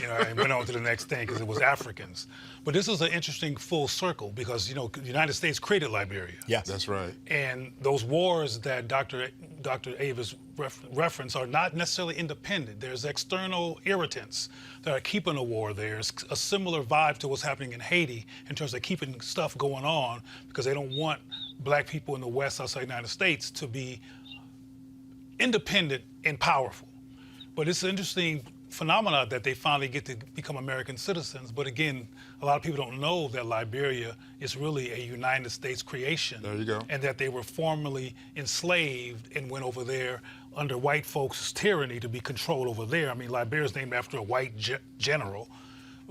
and went on to the next thing because it was Africans. But this is an interesting full circle because, the United States created Liberia. Yes. That's right. And those wars that Dr. Avis referenced are not necessarily independent. There's external irritants that are keeping the war there. It's a similar vibe to what's happening in Haiti in terms of keeping stuff going on because they don't want black people in the West outside the United States to be independent and powerful. But it's an interesting phenomenon that they finally get to become American citizens. But again, a lot of people don't know that Liberia is really a United States creation. There you go. And that they were formerly enslaved and went over there under white folks' tyranny to be controlled over there. I mean, Liberia is named after a white general.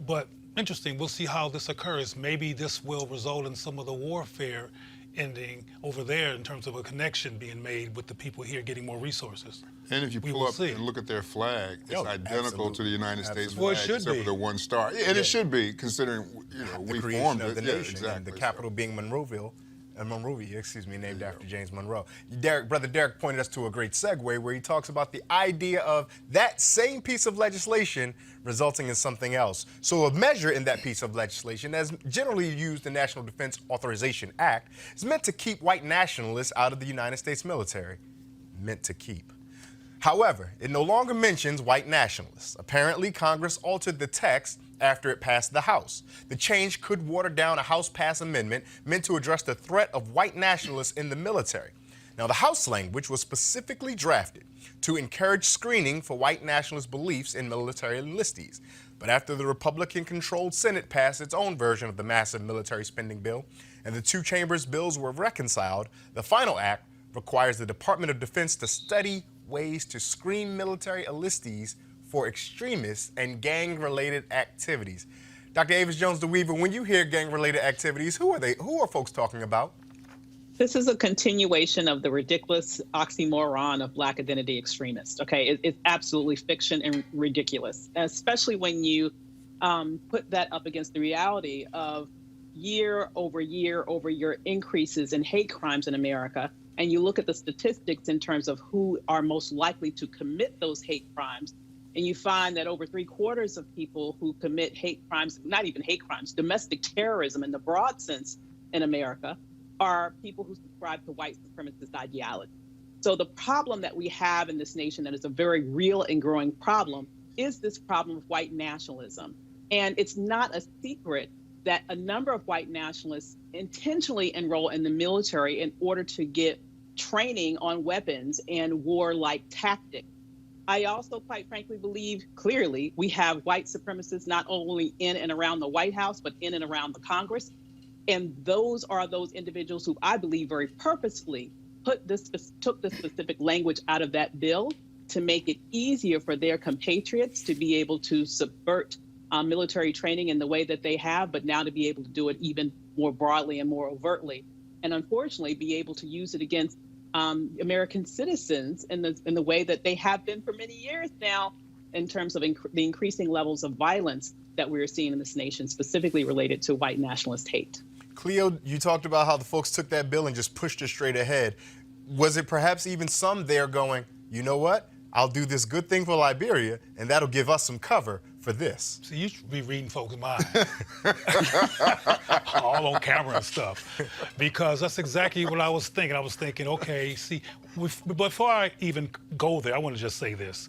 But interesting, we'll see how this occurs. Maybe this will result in some of the warfare ending over there in terms of a connection being made with the people here getting more resources. And if you pull up and look at their flag, it's identical to the United States flag, except for the one star. And it should be, considering we formed of the nation, exactly. The capital being Monrovia, named after James Monroe. Brother Derek pointed us to a great segue where he talks about the idea of that same piece of legislation resulting in something else. So a measure in that piece of legislation, as generally used the National Defense Authorization Act, is meant to keep white nationalists out of the United States military. Meant to keep. However, it no longer mentions white nationalists. Apparently, Congress altered the text after it passed the House. The change could water down a House-passed amendment meant to address the threat of white nationalists in the military. Now, the House language was specifically drafted to encourage screening for white nationalist beliefs in military enlistees. But after the Republican-controlled Senate passed its own version of the massive military spending bill, and the two chambers' bills were reconciled, the final act requires the Department of Defense to study ways to screen military enlistees for extremists and gang-related activities. Dr. Avis Jones-DeWeaver, when you hear gang-related activities, who are they? Who are folks talking about? This is a continuation of the ridiculous oxymoron of Black identity extremists. Okay, it's absolutely fiction and ridiculous, especially when you put that up against the reality of year over year increases in hate crimes in America. And you look at the statistics in terms of who are most likely to commit those hate crimes. And you find that over 3/4 of people who commit hate crimes, not even hate crimes, domestic terrorism in the broad sense in America, are people who subscribe to white supremacist ideology. So the problem that we have in this nation that is a very real and growing problem is this problem of white nationalism. And it's not a secret that a number of white nationalists intentionally enroll in the military in order to get training on weapons and warlike tactics. I also, quite frankly, believe clearly we have white supremacists not only in and around the White House, but in and around the Congress. And those are those individuals who I believe very purposefully took the specific language out of that bill to make it easier for their compatriots to be able to subvert military training in the way that they have, but now to be able to do it even more broadly and more overtly. And unfortunately, be able to use it against American citizens in the way that they have been for many years now, in terms of the increasing levels of violence that we're seeing in this nation, specifically related to white nationalist hate. Cleo, you talked about how the folks took that bill and just pushed it straight ahead. Was it perhaps even some there going, you know what? I'll do this good thing for Liberia, and that'll give us some cover for this. So you should be reading folks' minds. All on camera and stuff. Because that's exactly what I was thinking. I was thinking, okay, see, before I even go there, I want to just say this.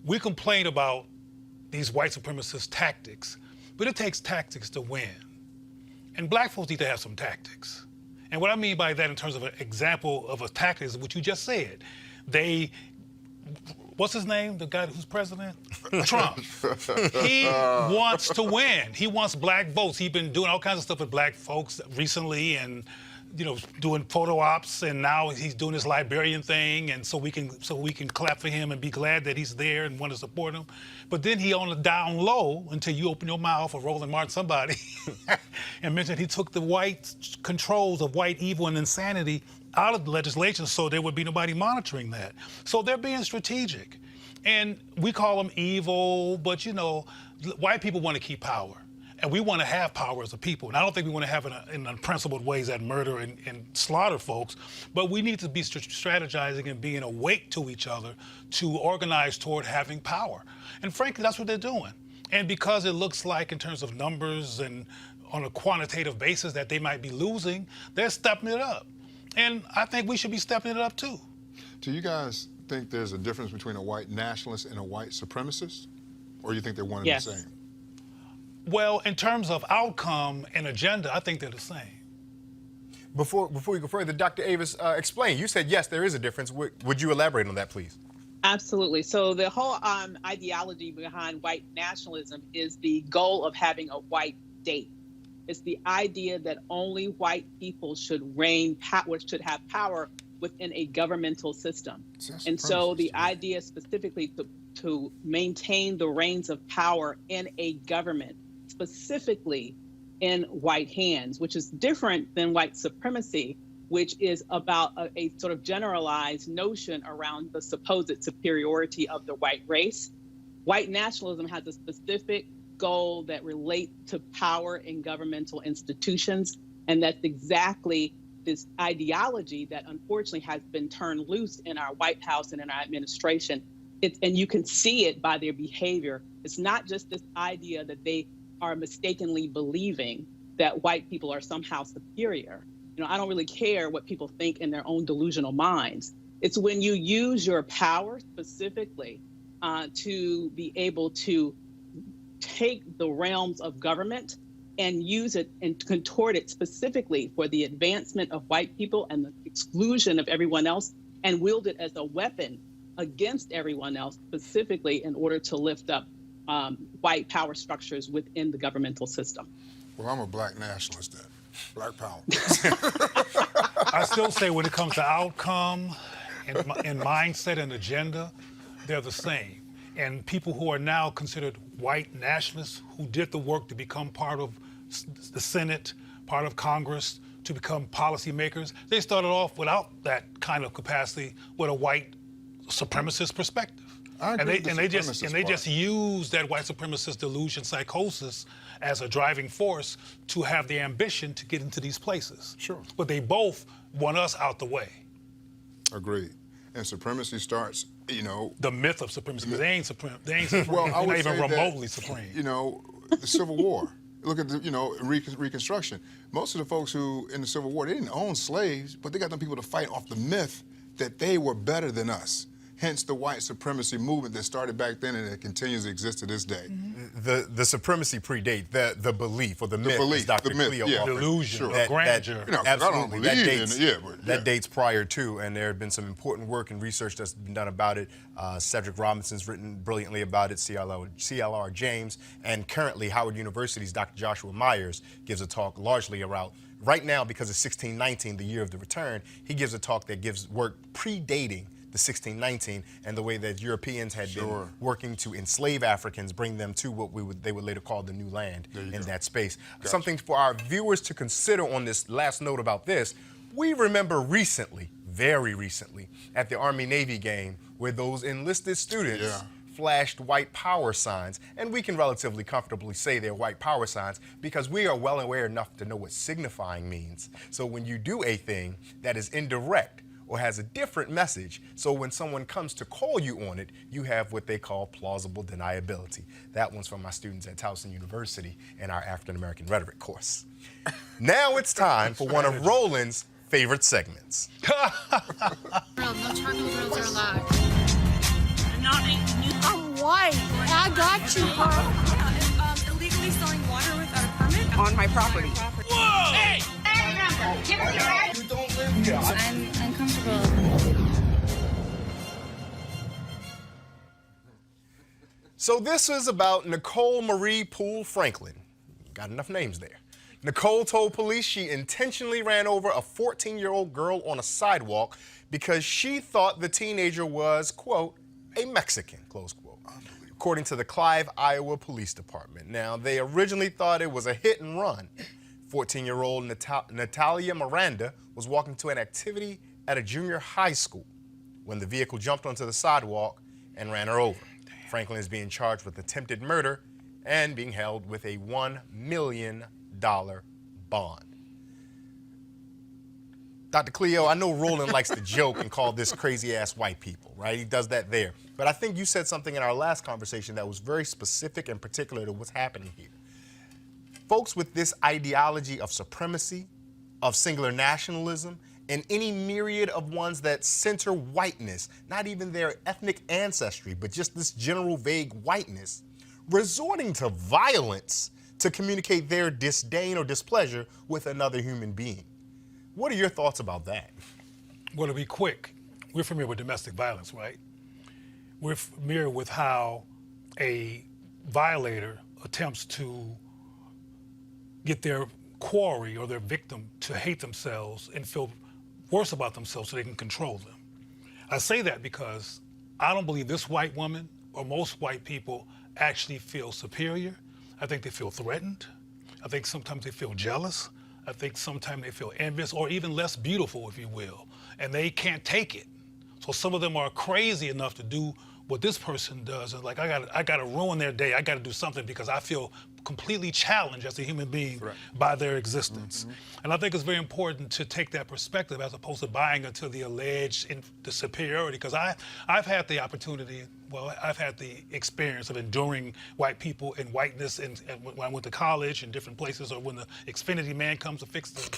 we complain about these white supremacist tactics, but it takes tactics to win. And black folks need to have some tactics. And what I mean by that in terms of an example of a tactic is what you just said. What's his name, the guy who's president? Trump. He wants to win. He wants black votes. He's been doing all kinds of stuff with black folks recently and, doing photo ops, and now he's doing this Liberian thing, and so we can clap for him and be glad that he's there and want to support him. But then he on the down low until you open your mouth or Roland Martin somebody and mentioned he took the white controls of white evil and insanity out of the legislation so there would be nobody monitoring that. So they're being strategic. And we call them evil, but white people want to keep power. And we want to have power as a people. And I don't think we want to have it in unprincipled ways that murder and slaughter folks, but we need to be strategizing and being awake to each other to organize toward having power. And frankly, that's what they're doing. And because it looks like in terms of numbers and on a quantitative basis that they might be losing, they're stepping it up. And I think we should be stepping it up too. Do you guys think there's a difference between a white nationalist and a white supremacist? Or do you think they're one and Yes. the same? Well, in terms of outcome and agenda, I think they're the same. Before we go further, Dr. Avis, explain. You said, yes, there is a difference. Would you elaborate on that, please? Absolutely. So the whole ideology behind white nationalism is the goal of having a white state. It's the idea that only white people should should have power within a governmental system. And so the idea specifically to maintain the reins of power in a government, specifically in white hands, which is different than white supremacy, which is about a sort of generalized notion around the supposed superiority of the white race. White nationalism has a specific goal that relates to power in governmental institutions, and that's exactly this ideology that unfortunately has been turned loose in our White House and in our administration. And you can see it by their behavior. It's not just this idea that they are mistakenly believing that white people are somehow superior. I don't really care what people think in their own delusional minds. It's when you use your power specifically to be able to take the realms of government and use it and contort it specifically for the advancement of white people and the exclusion of everyone else, and wield it as a weapon against everyone else, specifically in order to lift up white power structures within the governmental system. Well, I'm a black nationalist then. Black power. I still say when it comes to outcome and mindset and agenda, they're the same. And people who are now considered white nationalists who did the work to become part of the Senate, part of Congress, to become policymakers, they started off without that kind of capacity with a white supremacist perspective. And they just use that white supremacist delusion psychosis as a driving force to have the ambition to get into these places. Sure. But they both want us out the way. Agreed. And supremacy starts, The myth of supremacy, because they ain't supreme. They ain't supreme. Well, I They're would not even say remotely that, supreme. The Civil War. Look at Reconstruction. Most of the folks who in the Civil War, they didn't own slaves, but they got them people to fight off the myth that they were better than us. Hence the white supremacy movement that started back then and it continues to exist to this day. Mm-hmm. The supremacy predate the belief or the myth, as Dr. Cleo offered. Delusion, grandeur. Absolutely, that dates prior to, and there have been some important work and research that's been done about it. Cedric Robinson's written brilliantly about it, CLR James, and currently Howard University's Dr. Joshua Myers gives a talk largely about, right now because of 1619, the year of the return, he gives a talk that gives work predating the 1619 and the way that Europeans had been working to enslave Africans, bring them to what they would later call the new land in that space. Gotcha. Something for our viewers to consider on this last note about this. We remember recently, very recently, at the Army-Navy game where those enlisted students flashed white power signs, and we can relatively comfortably say they're white power signs because we are well aware enough to know what signifying means. So when you do a thing that is indirect or has a different message, so when someone comes to call you on it, you have what they call plausible deniability. That one's from my students at Towson University in our African American rhetoric course. Now it's time for one of Roland's favorite segments. No charcoal grills are allowed. I'm white. I got you, Carl. Yeah, illegally selling water without a permit on my property. Whoa! Hey! You don't live here. I'm uncomfortable. So this is about Nicole Marie Poole Franklin. Got enough names there. Nicole told police she intentionally ran over a 14-year-old girl on a sidewalk because she thought the teenager was, quote, a Mexican, close quote, according to the Clive, Iowa Police Department. Now, they originally thought it was a hit and run. 14-year-old Natalia Miranda was walking to an activity at a junior high school when the vehicle jumped onto the sidewalk and ran her over. Franklin is being charged with attempted murder and being held with a $1 million bond. Dr. Cleo, I know Roland likes to joke and call this crazy-ass white people, right? He does that there. But I think you said something in our last conversation that was very specific and particular to what's happening here. Folks with this ideology of supremacy, of singular nationalism, and any myriad of ones that center whiteness, not even their ethnic ancestry, but just this general vague whiteness, resorting to violence to communicate their disdain or displeasure with another human being. What are your thoughts about that? Well, to be quick, we're familiar with domestic violence, right? We're familiar with how a violator attempts to get their quarry or their victim to hate themselves and feel worse about themselves so they can control them. I say that because I don't believe this white woman or most white people actually feel superior. I think they feel threatened. I think sometimes they feel jealous. I think sometimes they feel envious or even less beautiful, if you will, and they can't take it. So some of them are crazy enough to do what this person does, and like, I gotta ruin their day. I gotta do something because I feel completely challenged as a human being by their existence. And I think it's very important to take that perspective as opposed to buying into the alleged the superiority, because I've had the opportunity, well, I've had the experience of enduring white people and whiteness and when I went to college in different places, or when the Xfinity man comes to fix them,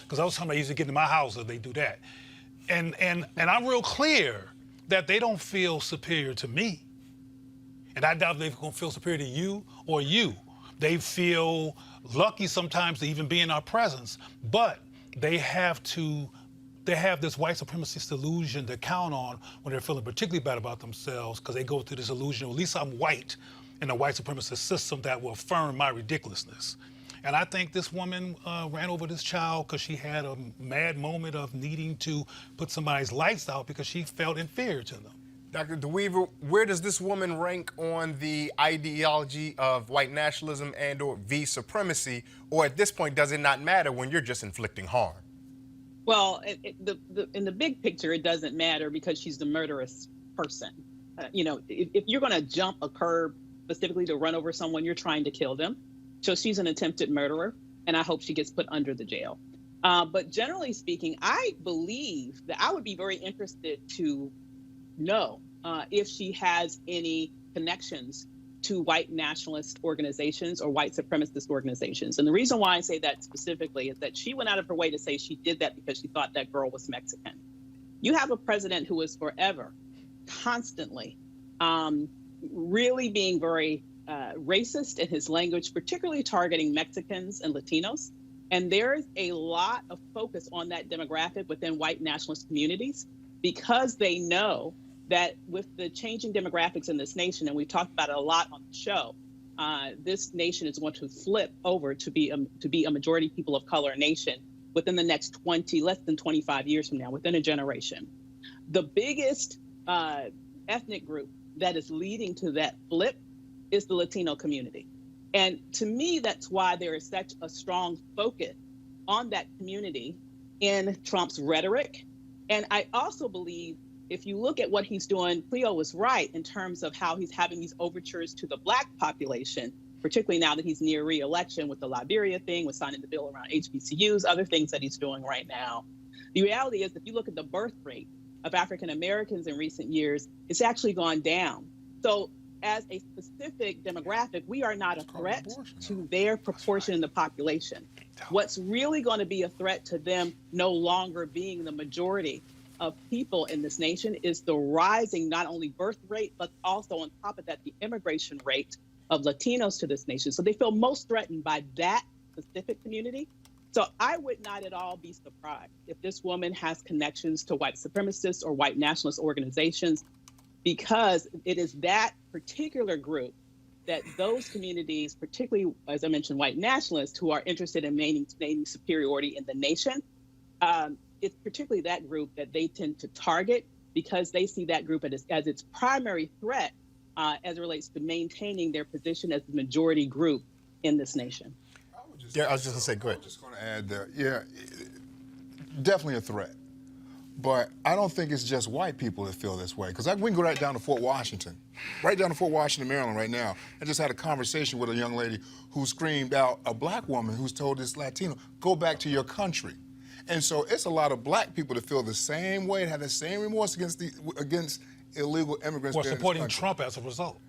because I was talking about used to get in my house if they do that. And I'm real clear that they don't feel superior to me. And I doubt they're gonna feel superior to you or you. They feel lucky sometimes to even be in our presence, but they have this white supremacist illusion to count on when they're feeling particularly bad about themselves, because they go through this illusion, well, at least I'm white in a white supremacist system that will affirm my ridiculousness. And I think this woman ran over this child because she had a mad moment of needing to put somebody's lights out because she felt inferior to them. Dr. DeWeaver, where does this woman rank on the ideology of white nationalism and or V supremacy, or at this point, does it not matter when you're just inflicting harm? Well, in the big picture, it doesn't matter because she's the murderous person. You know, if you're going to jump a curb specifically to run over someone, you're trying to kill them. So she's an attempted murderer, and I hope she gets put under the jail. But generally speaking, I believe that I would be very interested to know if she has any connections to white nationalist organizations or white supremacist organizations. And the reason why I say that specifically is that she went out of her way to say she did that because she thought that girl was Mexican. You have a president who is forever, constantly, really being very racist in his language, particularly targeting Mexicans and Latinos. And there's a lot of focus on that demographic within white nationalist communities because they know that with the changing demographics in this nation, and we've talked about it a lot on the show, this nation is going to flip over to be a majority people of color nation within the next less than 25 years from now, within a generation. The biggest ethnic group that is leading to that flip is the Latino community. And to me, that's why there is such a strong focus on that community in Trump's rhetoric. And I also believe if you look at what he's doing, Cleo was right in terms of how he's having these overtures to the Black population, particularly now that he's near re-election with the Liberia thing, with signing the bill around HBCUs, other things that he's doing right now. The reality is, if you look at the birth rate of African Americans in recent years, it's actually gone down. So as a specific demographic, we are not a threat to their proportion in the population. What's really going to be a threat to them no longer being the majority of people in this nation is the rising not only birth rate, but also on top of that, the immigration rate of Latinos to this nation. So they feel most threatened by that specific community. So I would not at all be surprised if this woman has connections to white supremacists or white nationalist organizations, because it is that particular group that those communities, particularly, as I mentioned, white nationalists who are interested in maintaining superiority in the nation, it's particularly that group that they tend to target, because they see that group as its primary threat as it relates to maintaining their position as the majority group in this nation. Yeah, I was just going to say, go ahead. I'm just going to add there, yeah, definitely a threat. But I don't think it's just white people that feel this way. Because we can go right down to Fort Washington, Maryland right now. I just had a conversation with a young lady who screamed out, a black woman who's told this Latino, go back to your country. And so it's a lot of black people that feel the same way, have the same remorse against illegal immigrants. Or supporting Trump as a result.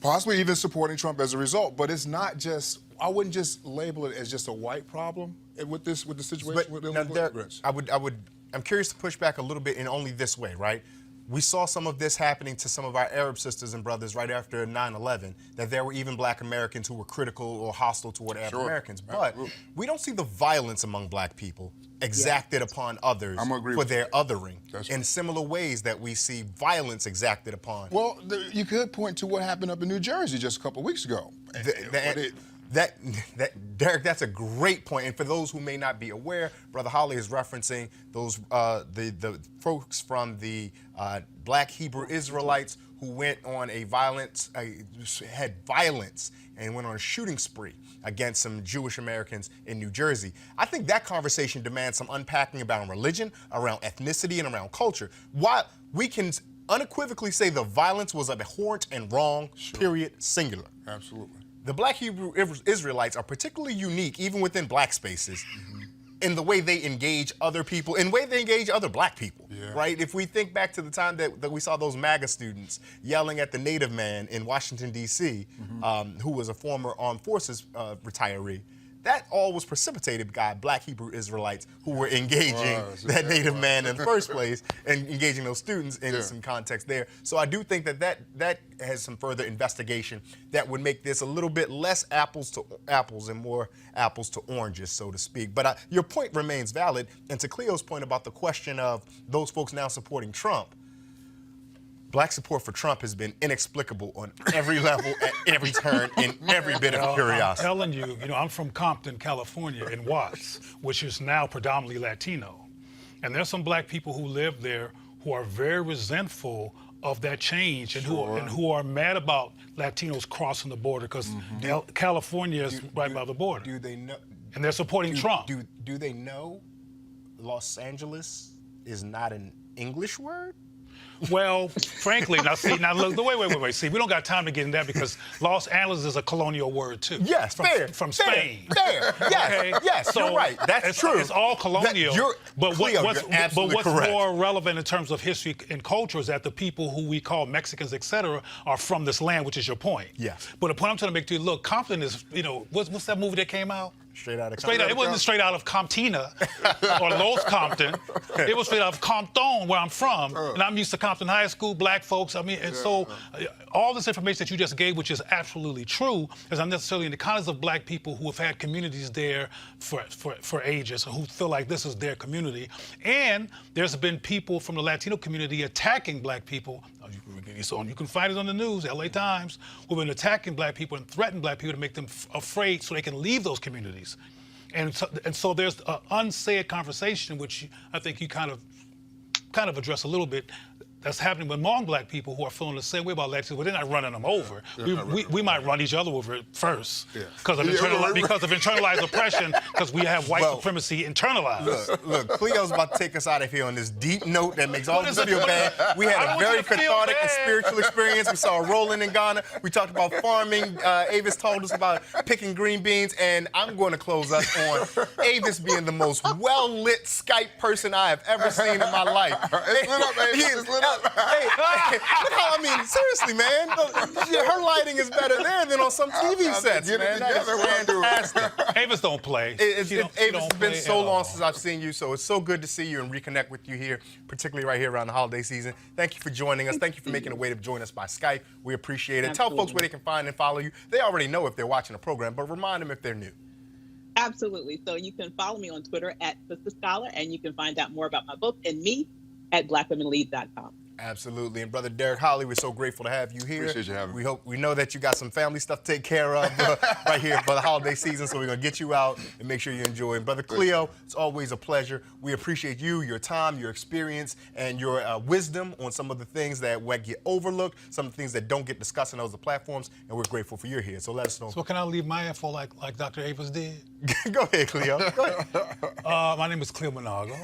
Possibly even supporting Trump as a result. But it's not just, I wouldn't just label it as just a white problem with the situation with illegal immigrants. I'm curious to push back a little bit in only this way, right? We saw some of this happening to some of our Arab sisters and brothers right after 9/11, that there were even black Americans who were critical or hostile toward Arab Americans. But we don't see the violence among black people exacted upon others for their othering in similar ways that we see violence exacted upon. Well, you could point to what happened up in New Jersey just a couple of weeks ago. Derek, that's a great point. And for those who may not be aware, Brother Holly is referencing those the folks from the Black Hebrew Israelites who went on had violence and went on a shooting spree against some Jewish Americans in New Jersey. I think that conversation demands some unpacking about religion, around ethnicity, and around culture. While we can unequivocally say the violence was abhorrent and wrong, period, singular. Absolutely. The Black Hebrew Israelites are particularly unique, even within black spaces, in the way they engage other people, in the way they engage other black people, right? If we think back to the time that we saw those MAGA students yelling at the native man in Washington, D.C., who was a former armed forces retiree, that all was precipitated by Black Hebrew Israelites who were engaging that native man in the first place and engaging those students in some context there. So I do think that has some further investigation that would make this a little bit less apples to apples and more apples to oranges, so to speak. But your point remains valid. And to Cleo's point about the question of those folks now supporting Trump, black support for Trump has been inexplicable on every level, at every turn, in every bit of curiosity. I'm telling you, I'm from Compton, California, in Watts, which is now predominantly Latino. And there's some black people who live there who are very resentful of that change and who are mad about Latinos crossing the border because California is right by the border. Do they know? And they're supporting Trump. Do they know Los Angeles is not an English word? Well, frankly, now look, wait. See, we don't got time to get into that because Los Angeles is a colonial word too. Yes, from Spain. Yes, okay? Yes, so you're right. That's true. It's all colonial. But what's correct. more relevant in terms of history and culture is that the people who we call Mexicans, etc., are from this land, which is your point. Yes. But the point I'm trying to make to you, look, Compton is, what's that movie that came out? Straight out of Compton. It wasn't straight out of Comptina or Los Compton. It was straight out of Compton, where I'm from. And I'm used to Compton High School, black folks. So all this information that you just gave, which is absolutely true, is not necessarily in the context of black people who have had communities there for ages and who feel like this is their community. And there's been people from the Latino community attacking black people. You can find it on the news, LA Times, who've been attacking black people and threatening black people to make them afraid so they can leave those communities. And so there's an unsaid conversation, which I think you kind of address a little bit, that's happening among black people who are feeling the same way about Latinos, but they're not running them over. We might run each other over first because of internalized oppression, because we have white supremacy internalized. Look, Cleo's about to take us out of here on this deep note that makes all of us feel bad. We had a very cathartic and spiritual experience. We saw Roland in Ghana. We talked about farming. Avis told us about picking green beans, and I'm going to close us on Avis being the most well-lit Skype person I have ever seen in my life. It's lit up, Avis. It's lit up. Look how, I mean, seriously, man. Her lighting is better there than on some TV sets, Get man. it That is together, we'll do it. fantastic. Avis don't play. Avis, She it's don't been play so at long all. since I've seen you, so it's so good to see you and reconnect with you here, particularly right here around the holiday season. Thank you for joining us. Thank you for making a way to join us by Skype. We appreciate it. Absolutely. Tell folks where they can find and follow you. They already know if they're watching the program, but remind them if they're new. Absolutely. So you can follow me on Twitter at Sister Scholar, and you can find out more about my book and me at blackwomenlead.com. Absolutely. And Brother Derek Holly, we're so grateful to have you here. Appreciate you having me. We know that you got some family stuff to take care of right here for the holiday season, so we're going to get you out and make sure you enjoy it. Brother Cleo, it's always a pleasure. We appreciate you, your time, your experience, and your wisdom on some of the things that get overlooked, some of the things that don't get discussed on those platforms, and we're grateful for you here. So let us know. So can I leave my info like Dr. Avis did? Go ahead, Cleo. Go ahead. My name is Cleo Monago.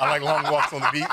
I like long walks on the beach.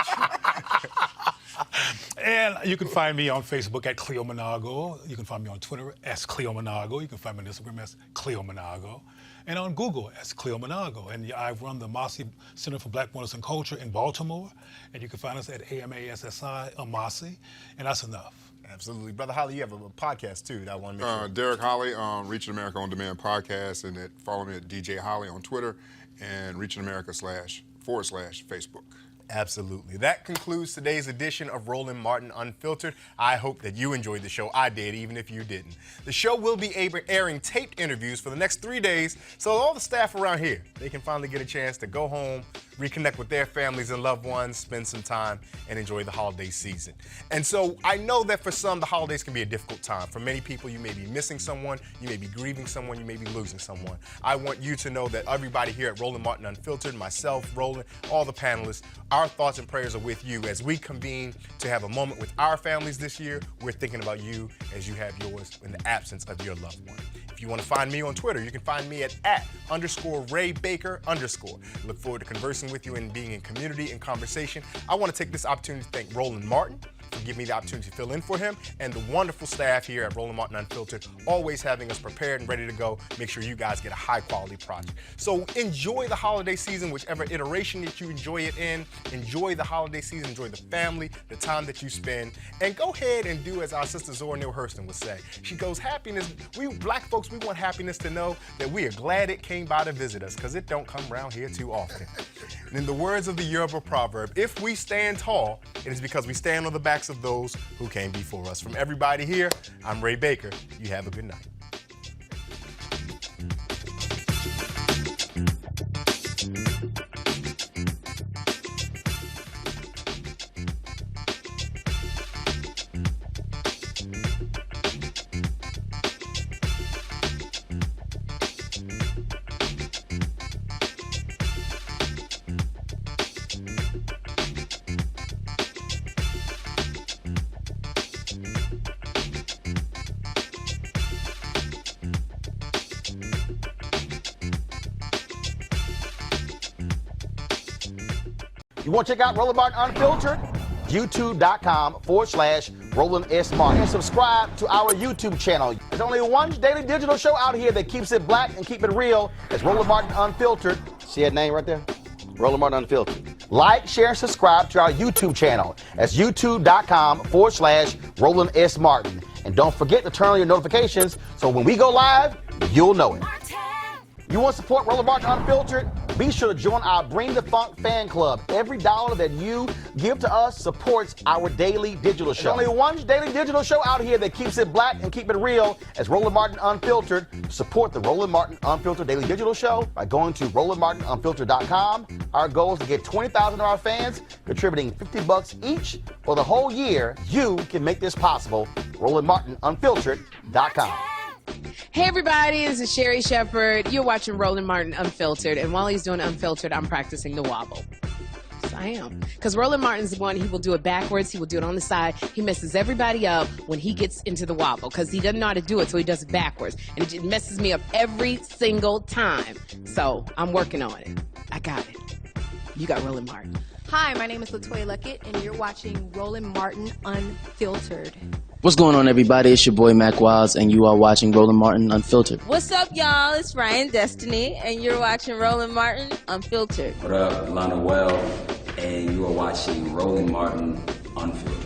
And you can find me on Facebook at Cleo Monago. You can find me on Twitter as Cleo Monago. You can find me on Instagram as Cleo Monago. And on Google as Cleo Monago. And I run the Amasi Center for Black Wellness and Culture in Baltimore. And you can find us at AMASSI Amasi. And that's enough. Absolutely. Brother Holly, you have a podcast too that I want to make sure. Derek Holly, Reaching America On Demand podcast, and follow me at DJ Holly on Twitter and Reaching America /Facebook. Absolutely. That concludes today's edition of Roland Martin Unfiltered. I hope that you enjoyed the show. I did, even if you didn't. The show will be airing taped interviews for the next 3 days, so all the staff around here, they can finally get a chance to go home, reconnect with their families and loved ones, spend some time, and enjoy the holiday season. And so I know that for some, the holidays can be a difficult time. For many people, you may be missing someone, you may be grieving someone, you may be losing someone. I want you to know that everybody here at Roland Martin Unfiltered, myself, Roland, all the panelists, our thoughts and prayers are with you as we convene to have a moment with our families this year. We're thinking about you as you have yours in the absence of your loved one. If you want to find me on Twitter, you can find me at @_RayBaker_. Look forward to conversing with you and being in community and conversation. I want to take this opportunity to thank Roland Martin for giving me the opportunity to fill in for him, and the wonderful staff here at Roland Martin Unfiltered, always having us prepared and ready to go. Make sure you guys get a high quality project. So enjoy the holiday season, whichever iteration that you enjoy it in. Enjoy the holiday season, enjoy the family, the time that you spend, and go ahead and do as our sister Zora Neale Hurston would say. She goes, happiness, we black folks, we want happiness to know that we are glad it came by to visit us, because it don't come around here too often. And in the words of the Yoruba proverb, if we stand tall, it is because we stand on the backs of those who came before us. From everybody here, I'm Ray Baker. You have a good night. You want to check out Roland Martin Unfiltered? YouTube.com/Roland S. Martin. And subscribe to our YouTube channel. There's only one daily digital show out here that keeps it black and keep it real. It's Roland Martin Unfiltered. See that name right there? Roland Martin Unfiltered. Like, share, and subscribe to our YouTube channel. That's YouTube.com/Roland S. Martin. And don't forget to turn on your notifications so when we go live, you'll know it. You want to support Roland Martin Unfiltered? Be sure to join our Bring the Funk fan club. Every dollar that you give to us supports our daily digital show. There's only one daily digital show out here that keeps it black and keep it real. It's Roland Martin Unfiltered. Support the Roland Martin Unfiltered daily digital show by going to RolandMartinUnfiltered.com. Our goal is to get 20,000 of our fans contributing $50 each for the whole year. You can make this possible. RolandMartinUnfiltered.com. Hey everybody, this is Sherry Shepherd. You're watching Roland Martin Unfiltered, and while he's doing Unfiltered, I'm practicing the wobble. Yes, I am. Because Roland Martin's the one, he will do it backwards, he will do it on the side. He messes everybody up when he gets into the wobble, because he doesn't know how to do it, so he does it backwards. And it messes me up every single time. So, I'm working on it. I got it. You got Roland Martin. Hi, my name is LaToya Luckett, and you're watching Roland Martin Unfiltered. What's going on, everybody? It's your boy Mac Wiles, and you are watching Roland Martin Unfiltered. What's up, y'all? It's Ryan Destiny, and you're watching Roland Martin Unfiltered. What up, Lana Well, and you are watching Roland Martin Unfiltered. Unfiltered.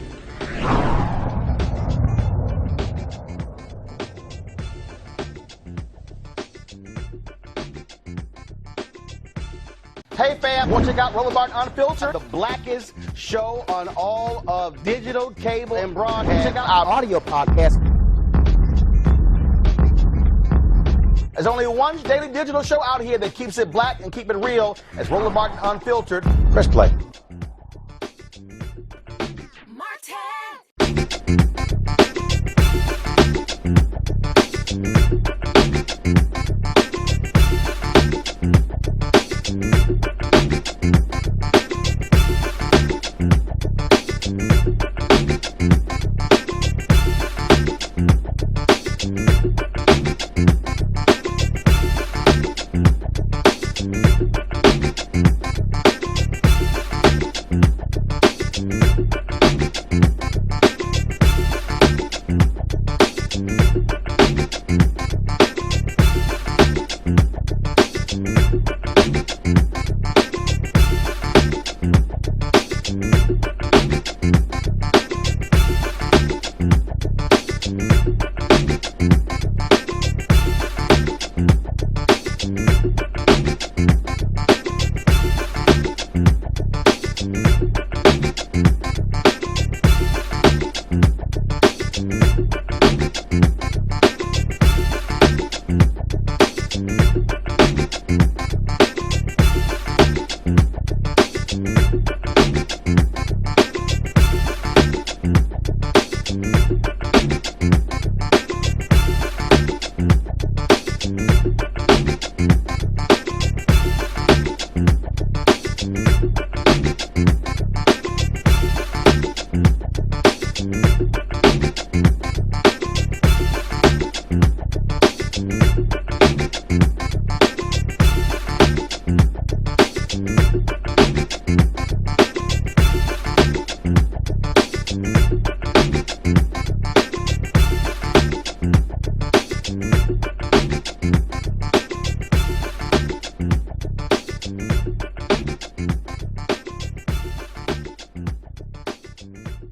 Hey fam, want to check out Roland Martin Unfiltered, the blackest show on all of digital, cable, and broadcast. Check out our audio podcast. There's only one daily digital show out here that keeps it black and keep it real. It's Roland Martin Unfiltered. Press play.